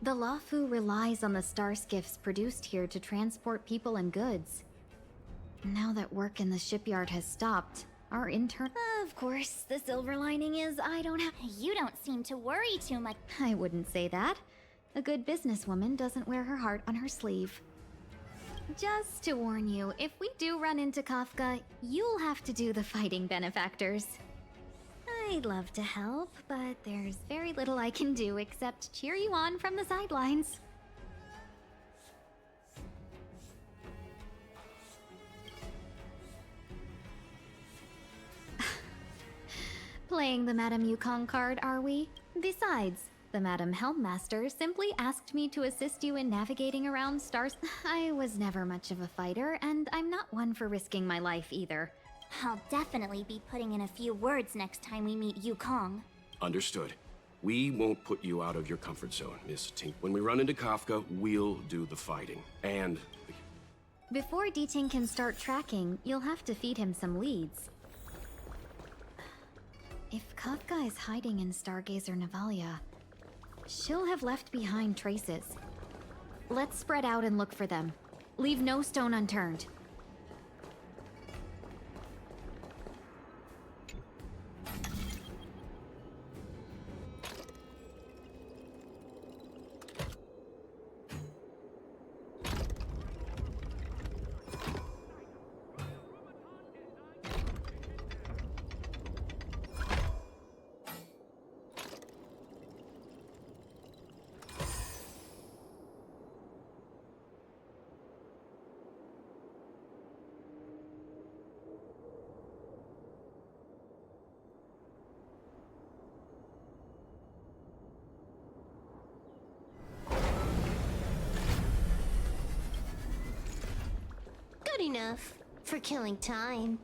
The Luofu relies on the star skiffs produced here to transport people and goods. Now that work in the shipyard has stopped, our intern... Of course, the silver lining is I don't have... You don't seem to worry too much. I wouldn't say that. A good businesswoman doesn't wear her heart on her sleeve. Just to warn you, if we do run into Kafka, you'll have to do the fighting benefactors. I'd love to help, but there's very little I can do except cheer you on from the sidelines. Playing the Madame Yukong card, are we? Besides, the Madame Helmmaster simply asked me to assist you in navigating around stars. I was never much of a fighter, and I'm not one for risking my life either. I'll definitely be putting in a few words next time we meet Yukong. Understood. We won't put you out of your comfort zone, Miss Tink. When we run into Kafka, we'll do the fighting. And... Before D-Ting can start tracking, you'll have to feed him some leads. If Kafka is hiding in Stargazer Navalia, she'll have left behind traces. Let's spread out and look for them. Leave no stone unturned. Good enough for killing time.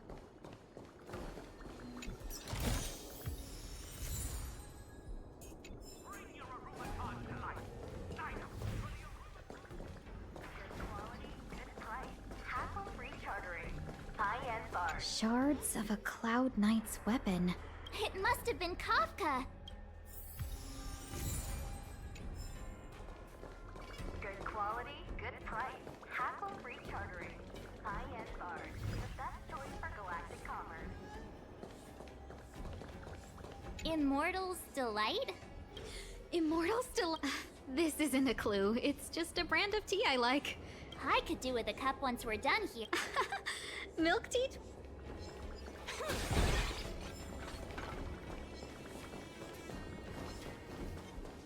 Shards of a Cloud Knight's weapon. It must have been Kafka. Immortals Delight? Immortals still. This isn't a clue. It's just a brand of tea I like. I could do with a cup once we're done here. Milk tea?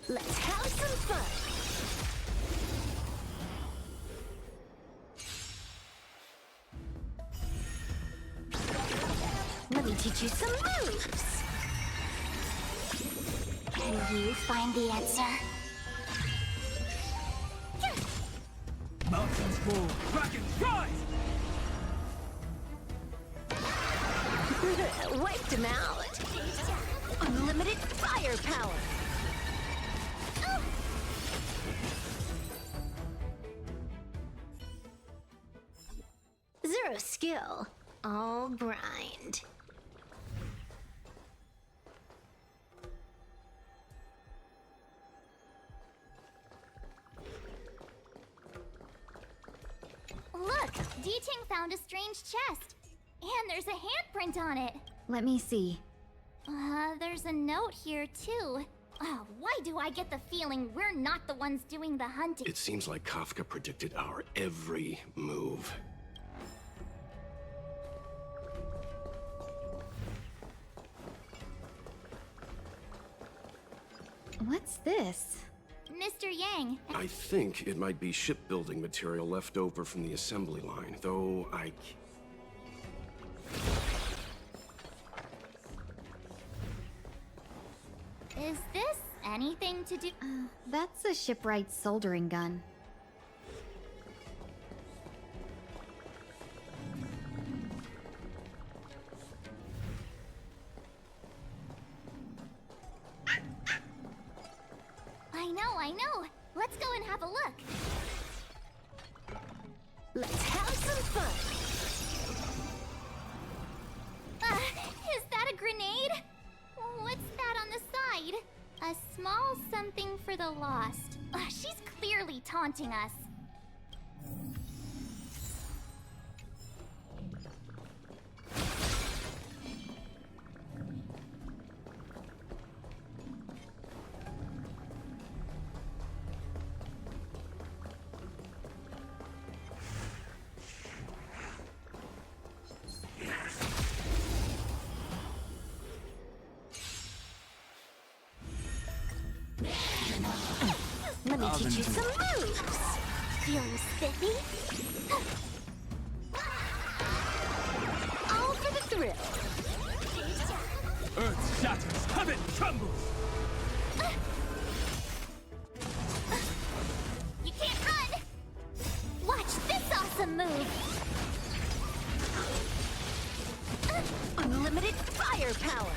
Let's have some fun. Let me teach you some moves. Can you find the answer? Mountains move, dragons rise! Wiped him out. Unlimited firepower. Zero skill, all grind. Look, D-Ting found a strange chest. And there's a handprint on it. Let me see. There's a note here too. Why do I get the feeling we're not the ones doing the hunting? It seems like Kafka predicted our every move. What's this? Mr. Yang. I think it might be shipbuilding material left over from the assembly line, though Is this anything to do? That's a shipwright soldering gun. I know. Let's go and have a look. Let's have some fun. Is that a grenade? What's that on the side? A small something for the lost. She's clearly taunting us. Let me teach you some moves. Feeling spiffy? All for the thrill. Earth shatters, heaven trembles! You can't run! Watch this awesome move! Unlimited firepower.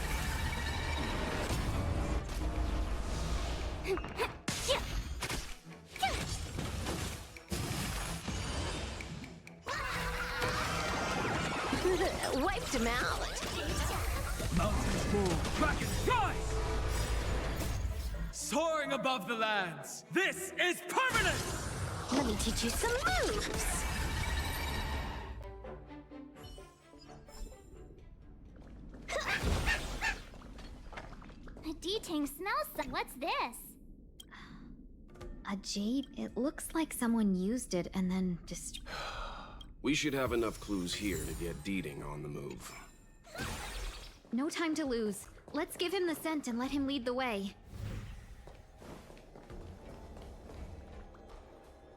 Wiped him out. Mountains move, dragons rise! Soaring above the lands, this is permanent! Let me teach you some moves. D-Ting smells some. What's this? A jade? It looks like someone used it and then just... we should have enough clues here to get D-Ting on the move. No time to lose. Let's give him the scent and let him lead the way.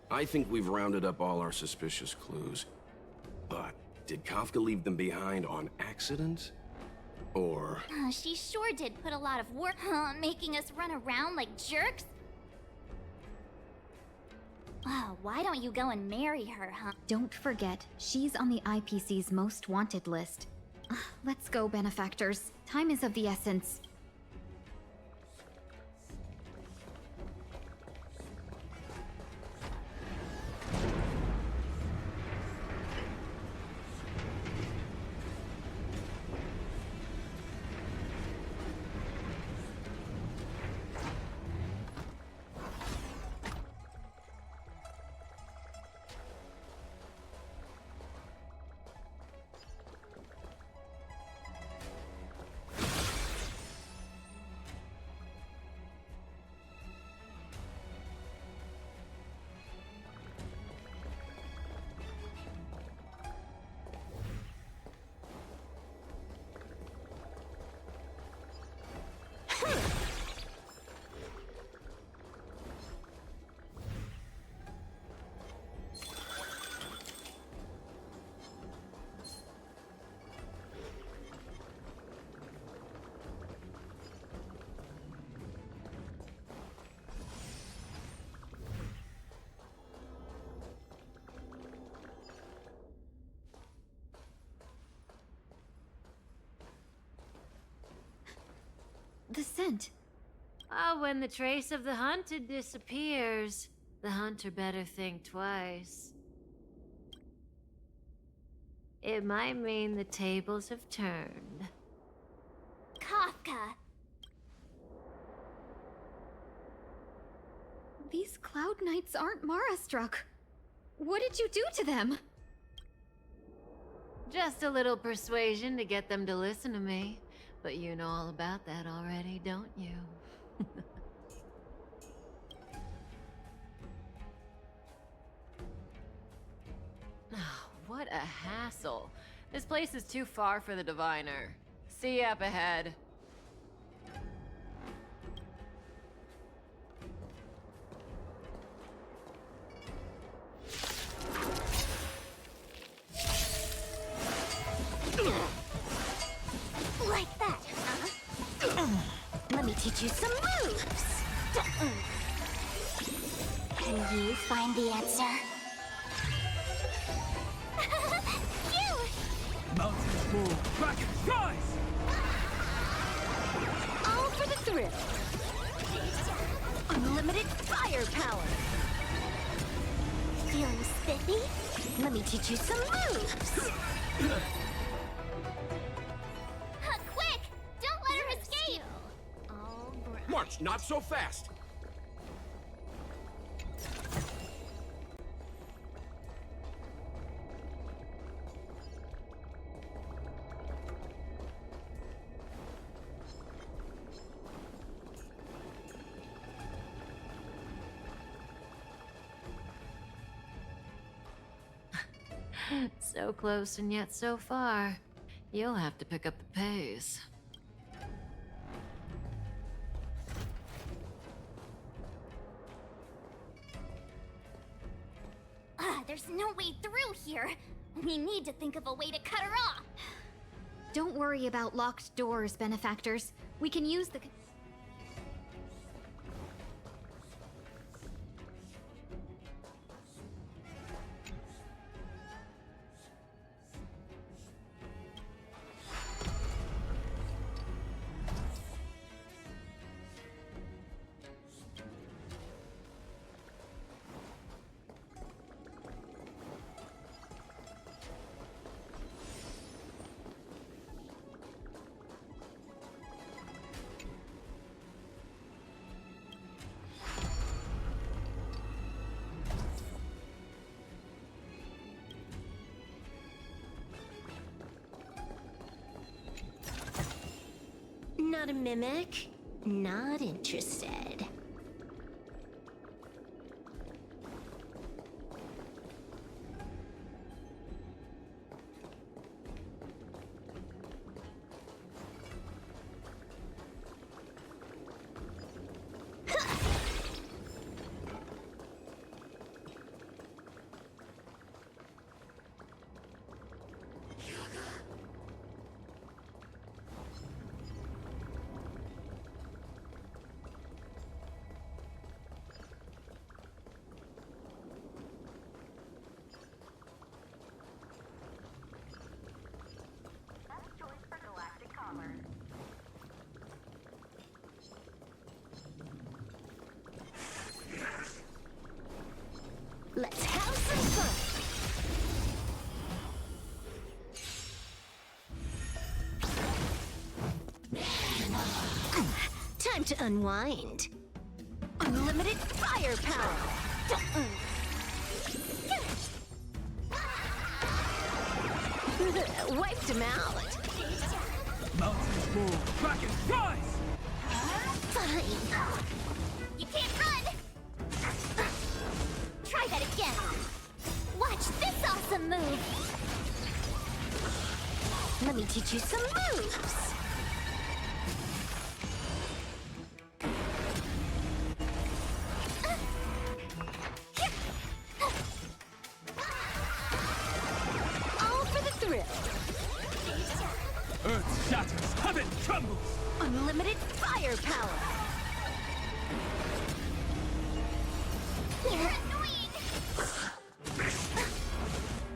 I think we've rounded up all our suspicious clues. But did Kafka leave them behind on accident? Or... She sure did put a lot of work, making us run around like jerks. Why don't you go and marry her, huh? Don't forget, she's on the IPC's most wanted list. Let's go, benefactors. Time is of the essence. The scent. Ah, when the trace of the hunted disappears, the hunter better think twice. It might mean the tables have turned. Kafka! These Cloud Knights aren't Mara-struck. What did you do to them? Just a little persuasion to get them to listen to me. But you know all about that already, don't you? Oh, what a hassle. This place is too far for the diviner. See you up ahead. Like that, huh? Let me teach you some moves. Can you find the answer? Mountains move, dragons rise! All for the thrill. Unlimited firepower. Feeling spiffy? Let me teach you some moves. Quick! Don't let her escape! March, not so fast! So close and yet so far. You'll have to pick up the pace. There's no way through here. We need to think of a way to cut her off. Don't worry about locked doors, benefactors. We can use the... Not a mimic? Not interested. Let's have some fun! Time to unwind. Unlimited firepower! Wiped him out. Mountains move, dragons rise! Fine. You can't run! Try that again. Watch this awesome move. Let me teach you some moves. All for the thrill. Earth shatters, heaven trembles! Unlimited firepower. You're annoying!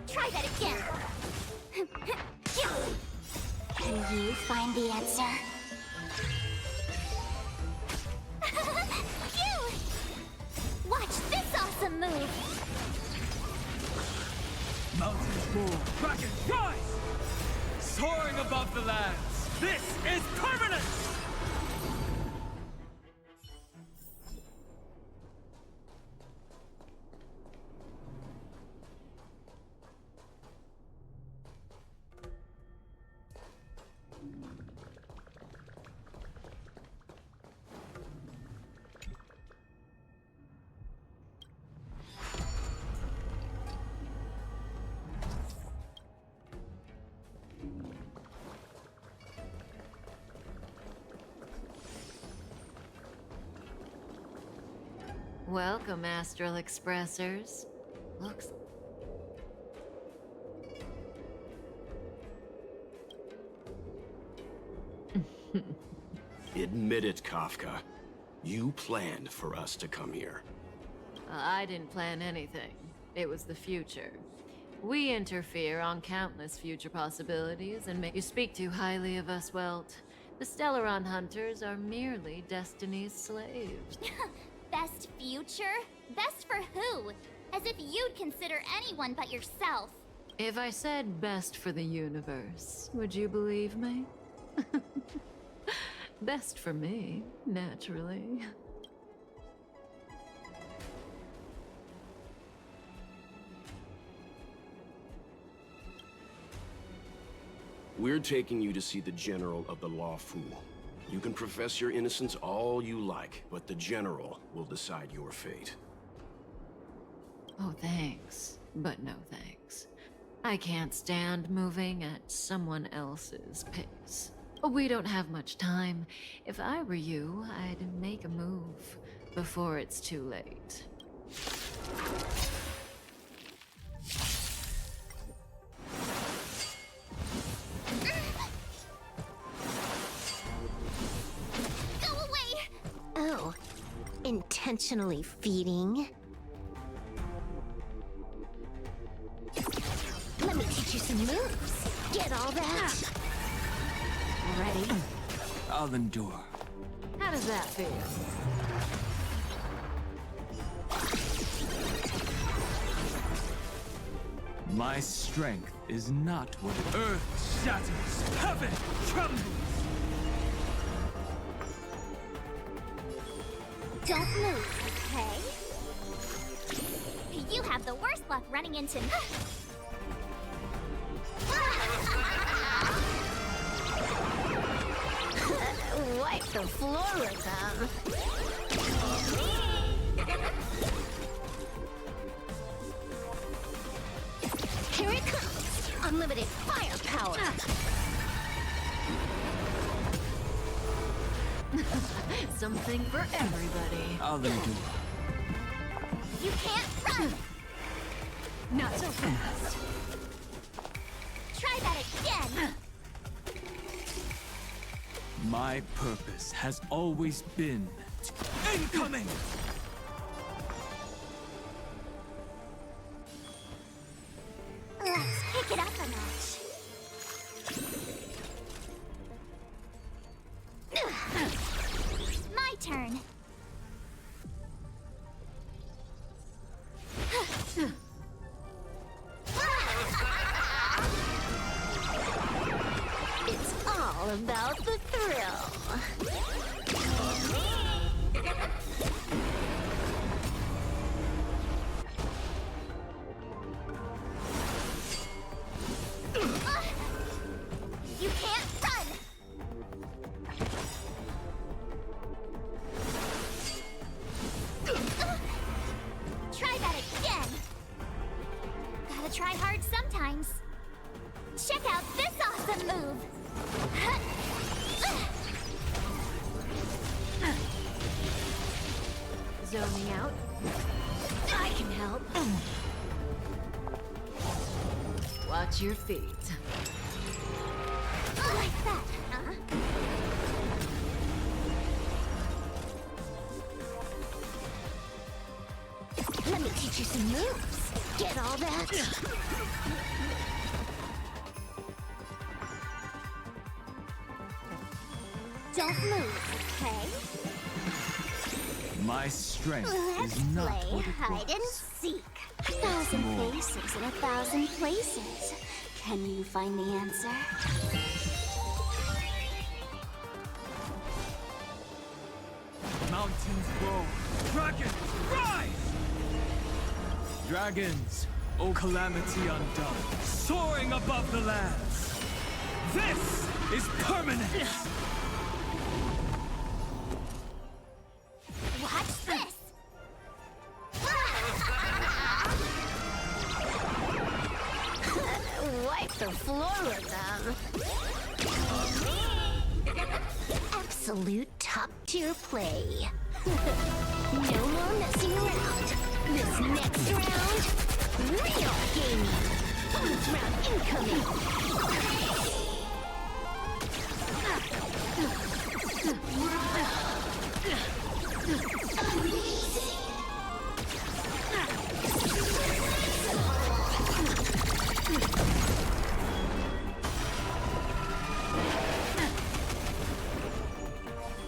Try that again. Can you find Bull, Kraken, rise! Soaring above the lands, this is permanent! Welcome, Astral Expressors. Looks... Admit it, Kafka. You planned for us to come here. I didn't plan anything. It was the future. We interfere on countless future possibilities and make you speak too highly of us, Welt. The Stellaron Hunters are merely Destiny's slaves. Best future? Best for who? As if you'd consider anyone but yourself. If I said best for the universe, would you believe me? Best for me, naturally. We're taking you to see the General of the Luofu. You can profess your innocence all you like, but the General will decide your fate. Oh, thanks. But no thanks. I can't stand moving at someone else's pace. We don't have much time. If I were you, I'd make a move before it's too late. Go away! Oh, intentionally feeding? Let me teach you some moves. Get all that? Ready? I'll endure. How does that feel? My strength is not what it... Earth shatters, heaven trembles! Don't move, okay? You have the worst luck running into me. Wipe the floor with them. Here it comes. Unlimited firepower. Something for everybody. I'll endure. You can't run! Not so fast. Try that again! My purpose has always been... Incoming! Let's pick it up a notch. My turn. It's all about the thrill. You can't run! Try that again! Gotta try hard sometimes. Check out this awesome move! Zoning out. I can help. Watch your feet. Like that, huh? Let me teach you some moves. Get all that? Don't move, okay? My strength Let's is not play what it hide and was. seek. 1,000 faces in 1,000 places. Can you find the answer? Mountains roll. Dragons, rise! Dragons, O calamity undone, soaring above the lands. This is permanence! Watch this! Wipe the floor with them. Absolute top-tier play. No more messing around. This next round, real gaming. Bonus round incoming.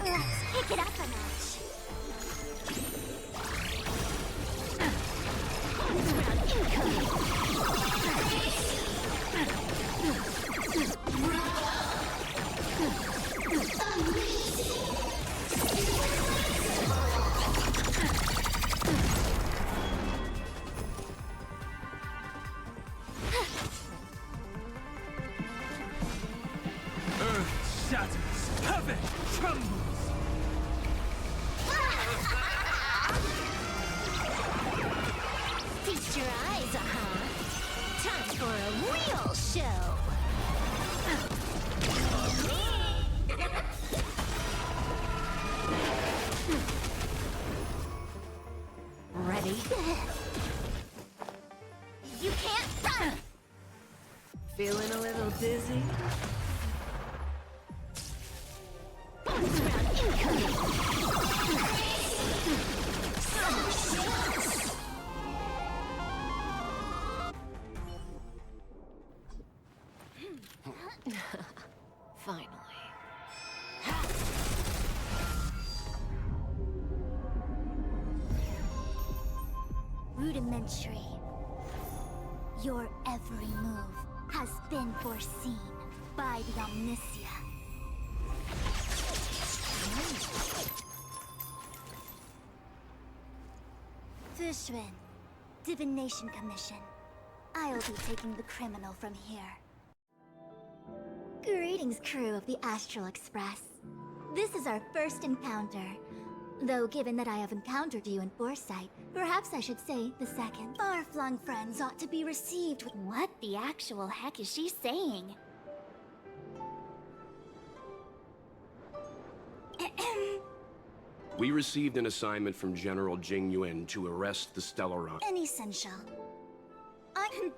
Let's pick it up a notch. Bonus round incoming. Earth shatters, heaven trembles. Feast your eyes, time for a real show. Ready? You can't run! Feeling a little dizzy? Bonus round incoming! Finally. Rudimentary. Your every move has been foreseen by the Omniscia. Fishrin, Divination Commission. I'll be taking the criminal from here. Greetings, crew of the Astral Express. This is our first encounter. Though given that I have encountered you in Foresight, perhaps I should say the second. Far-flung friends ought to be received with— What the actual heck is she saying? We received an assignment from General Jing Yuan to arrest the Stellaron. Essential.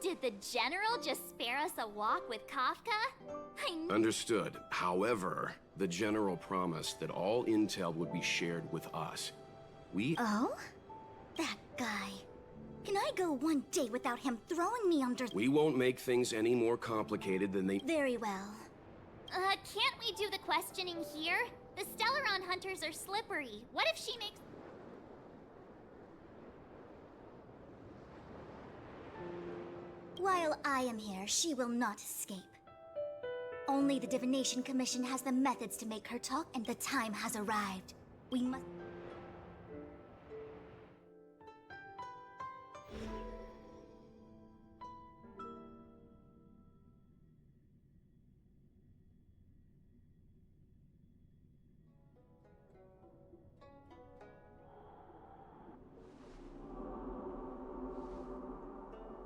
Did the General just spare us a walk with Kafka? Understood. However, the General promised that all intel would be shared with us. Oh? That guy. Can I go one day without him throwing me under— We won't make things any more complicated than they— Very well. Can't we do the questioning here? The Stellaron hunters are slippery. What if she makes— While I am here, she will not escape. Only the Divination Commission has the methods to make her talk, and the time has arrived. We must—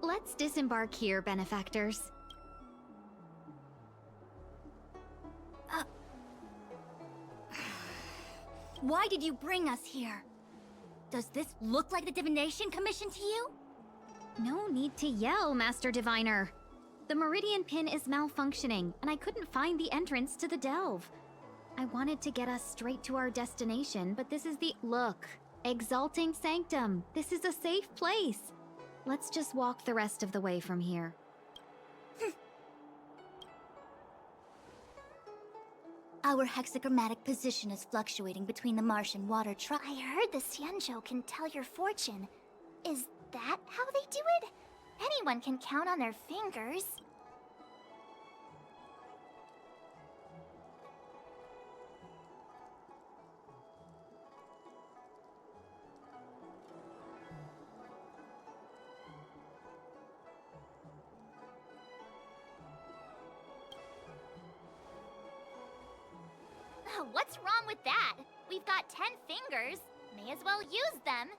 Let's disembark here, benefactors. Why did you bring us here? Does this look like the Divination Commission to you? No need to yell, Master Diviner. The Meridian Pin is malfunctioning, and I couldn't find the entrance to the delve. I wanted to get us straight to our destination, but this is the— Look, Exalting Sanctum. This is a safe place. Let's just walk the rest of the way from here. Our hexagrammatic position is fluctuating between the marsh and water I heard the Xianzhou can tell your fortune. Is that how they do it? Anyone can count on their fingers. What's wrong with that? We've got 10 fingers. May as well use them.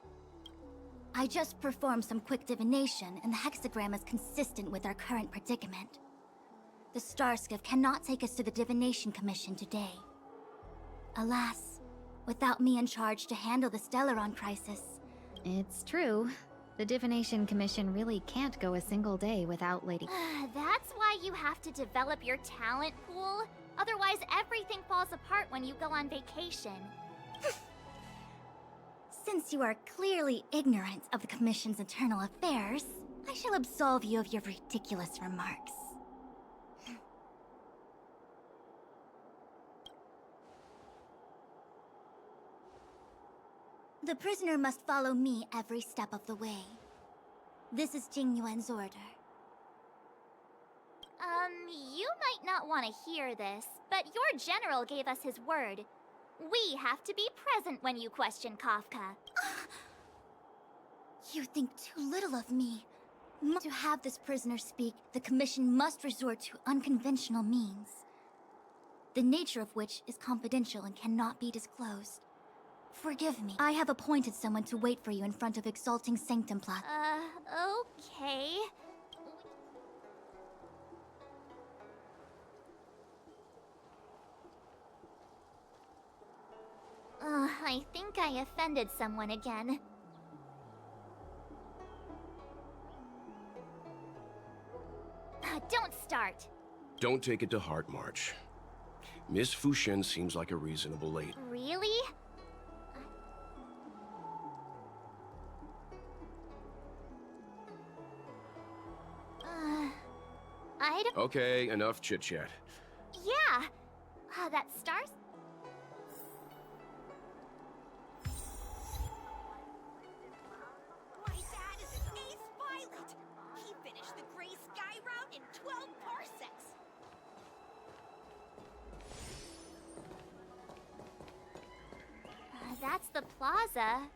I just performed some quick divination, and the hexagram is consistent with our current predicament. The Starskiff cannot take us to the Divination Commission today. Alas, without me in charge to handle the Stellaron crisis. It's true. The Divination Commission really can't go a single day without Lady... That's why you have to develop your talent pool. Otherwise, everything falls apart when you go on vacation. Since you are clearly ignorant of the Commission's internal affairs, I shall absolve you of your ridiculous remarks. The prisoner must follow me every step of the way. This is Jing Yuan's order. You might not want to hear this, but your general gave us his word. We have to be present when you question Kafka. You think too little of me. To have this prisoner speak, the Commission must resort to unconventional means, the nature of which is confidential and cannot be disclosed. Forgive me. I have appointed someone to wait for you in front of Exalting Sanctum Plaza. Okay. I think I offended someone again. Don't start. Don't take it to heart, March. Miss Fushen seems like a reasonable lady. Really? I don't... Okay, enough chit-chat. Yeah! That stars... My dad is an ace pilot! He finished the Gray Sky route in 12 parsecs! That's the plaza.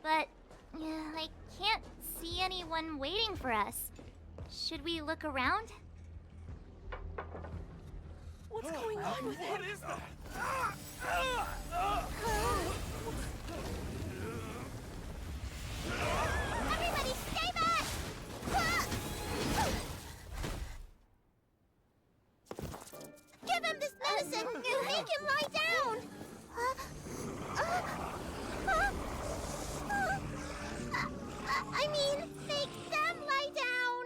But... I can't see anyone waiting for us. Should we look around? What's going on with him? What is that? Everybody stay back! Give him this medicine and make him lie down! I mean, make them lie down!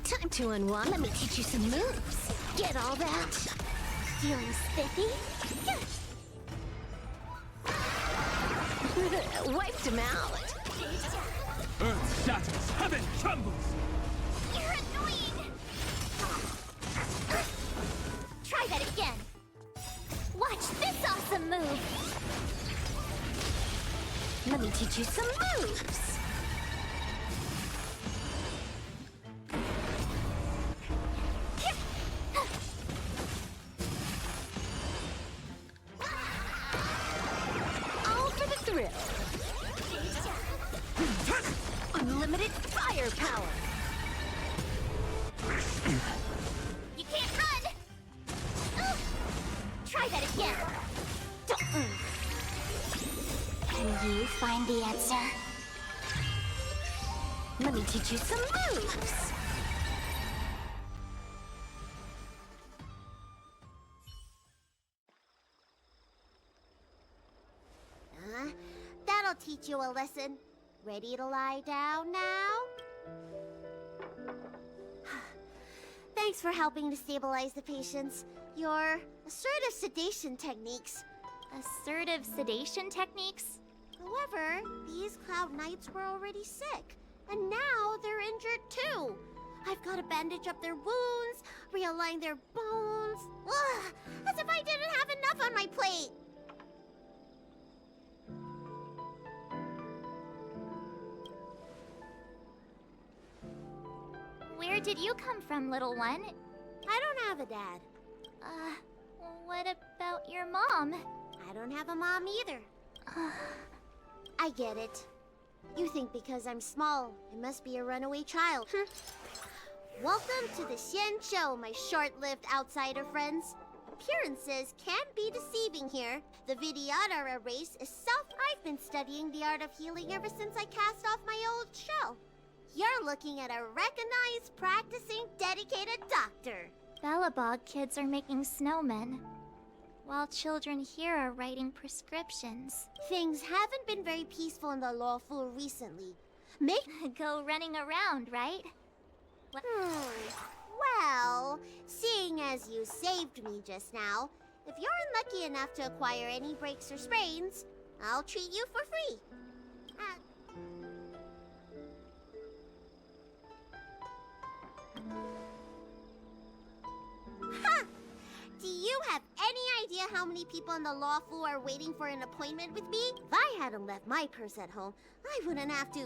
Time to unwind. Let me teach you some moves. Get all that? Feeling spiffy? Wiped him out. Earth shatters, heaven trembles! You're annoying! Try that again! Watch this awesome move! Let me teach you some moves. All for the thrill. Unlimited firepower. You can't run! Try that again! Can you find the answer? Let me teach you some moves. That'll teach you a lesson. Ready to lie down now? Thanks for helping to stabilize the patients. Your assertive sedation techniques. Assertive sedation techniques? However, these Cloud Knights were already sick, and now they're injured too. I've got to bandage up their wounds, realign their bones. Ugh, as if I didn't have enough on my plate. Where did you come from, little one? I don't have a dad. What about your mom? I don't have a mom either. I get it. You think because I'm small, I must be a runaway child. Welcome to the Xianzhou, my short-lived outsider friends. Appearances can be deceiving here. The Vidyadhara race is I've been studying the art of healing ever since I cast off my old shell. You're looking at a recognized, practicing, dedicated doctor. Bellabog kids are making snowmen, while children here are writing prescriptions. Things haven't been very peaceful in the Luofu recently. Go running around, right? Well, seeing as you saved me just now, if you're unlucky enough to acquire any breaks or sprains, I'll treat you for free. Ha! Do you have any idea how many people in the Luofu are waiting for an appointment with me? If I hadn't left my purse at home, I wouldn't have to...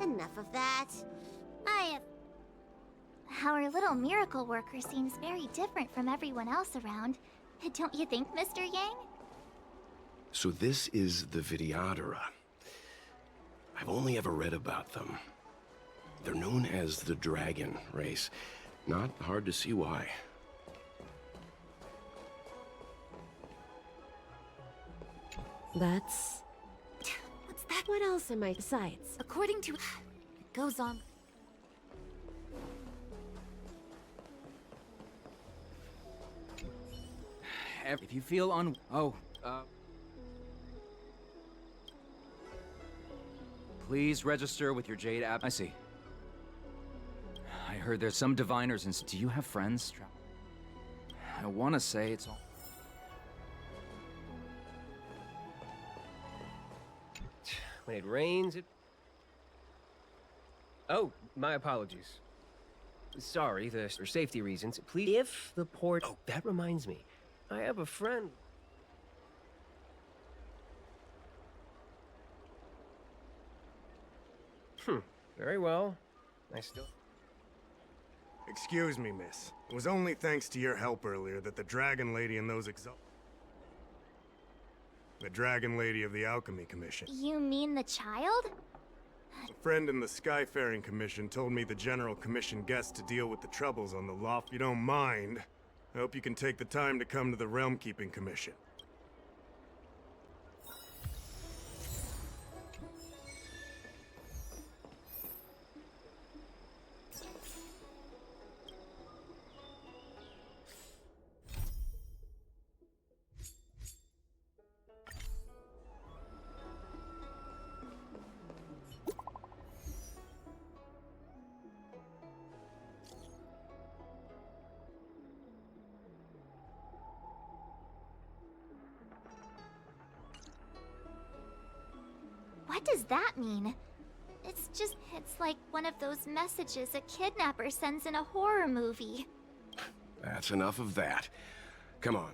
Enough of that. Our little miracle worker seems very different from everyone else around. Don't you think, Mr. Yang? So this is the Vidyadhara. I've only ever read about them. They're known as the Dragon race. Not hard to see why. That's... What's that? What else in my sights? According to... It goes on... If you feel please register with your Jade app. I see. I heard there's some diviners and... Do you have friends? I want to say it's all... When it rains, it... Oh, my apologies. Sorry, for safety reasons, please... If the port... Oh, that reminds me. I have a friend... Very well. I still... Excuse me, miss. It was only thanks to your help earlier that the Dragon Lady and those The Dragon Lady of the Alchemy Commission. You mean the child? A friend in the Skyfaring Commission told me the General Commission guest to deal with the troubles on the loft. If you don't mind, I hope you can take the time to come to the Realm Keeping Commission. What does that mean? It's like one of those messages a kidnapper sends in a horror movie. That's enough of that. Come on.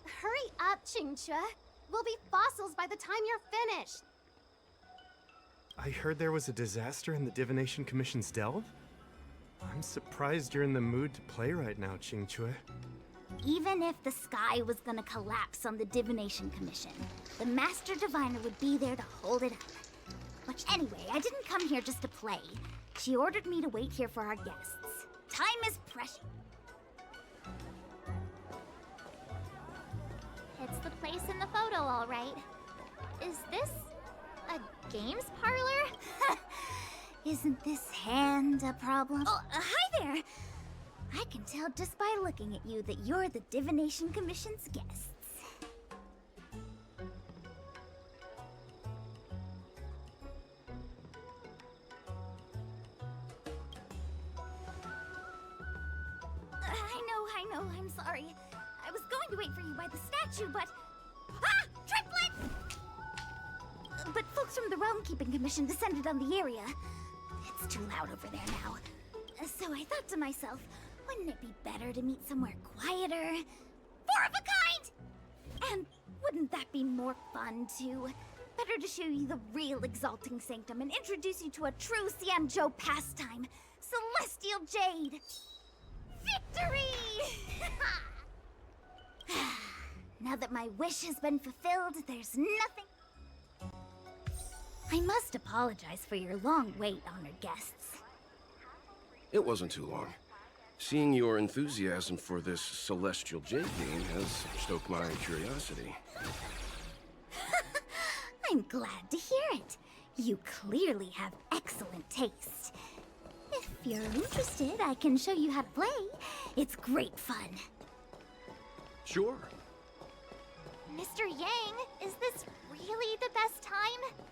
Hurry up, Qingque. We'll be fossils by the time you're finished. I heard there was a disaster in the Divination Commission's delve? I'm surprised you're in the mood to play right now, Qingque. Even if the sky was gonna collapse on the Divination Commission, the Master Diviner would be there to hold it up. But anyway, I didn't come here just to play. She ordered me to wait here for our guests. Time is precious. It's the place in the photo, all right. Is this a games parlor? Isn't this hand a problem? Oh, hi there! I can tell just by looking at you that you're the Divination Commission's guests. trying to wait for you by the statue, but... Ah! Triplet! But folks from the Realm Keeping Commission descended on the area. It's too loud over there now. So I thought to myself, wouldn't it be better to meet somewhere quieter? Four of a kind! And wouldn't that be more fun, too? Better to show you the real Exalting Sanctum and introduce you to a true Xianzhou pastime, Celestial Jade! Victory! Now that my wish has been fulfilled, there's nothing... I must apologize for your long wait, honored guests. It wasn't too long. Seeing your enthusiasm for this Celestial Jade game has stoked my curiosity. I'm glad to hear it. You clearly have excellent taste. If you're interested, I can show you how to play. It's great fun. Sure. Mr. Yang, is this really the best time?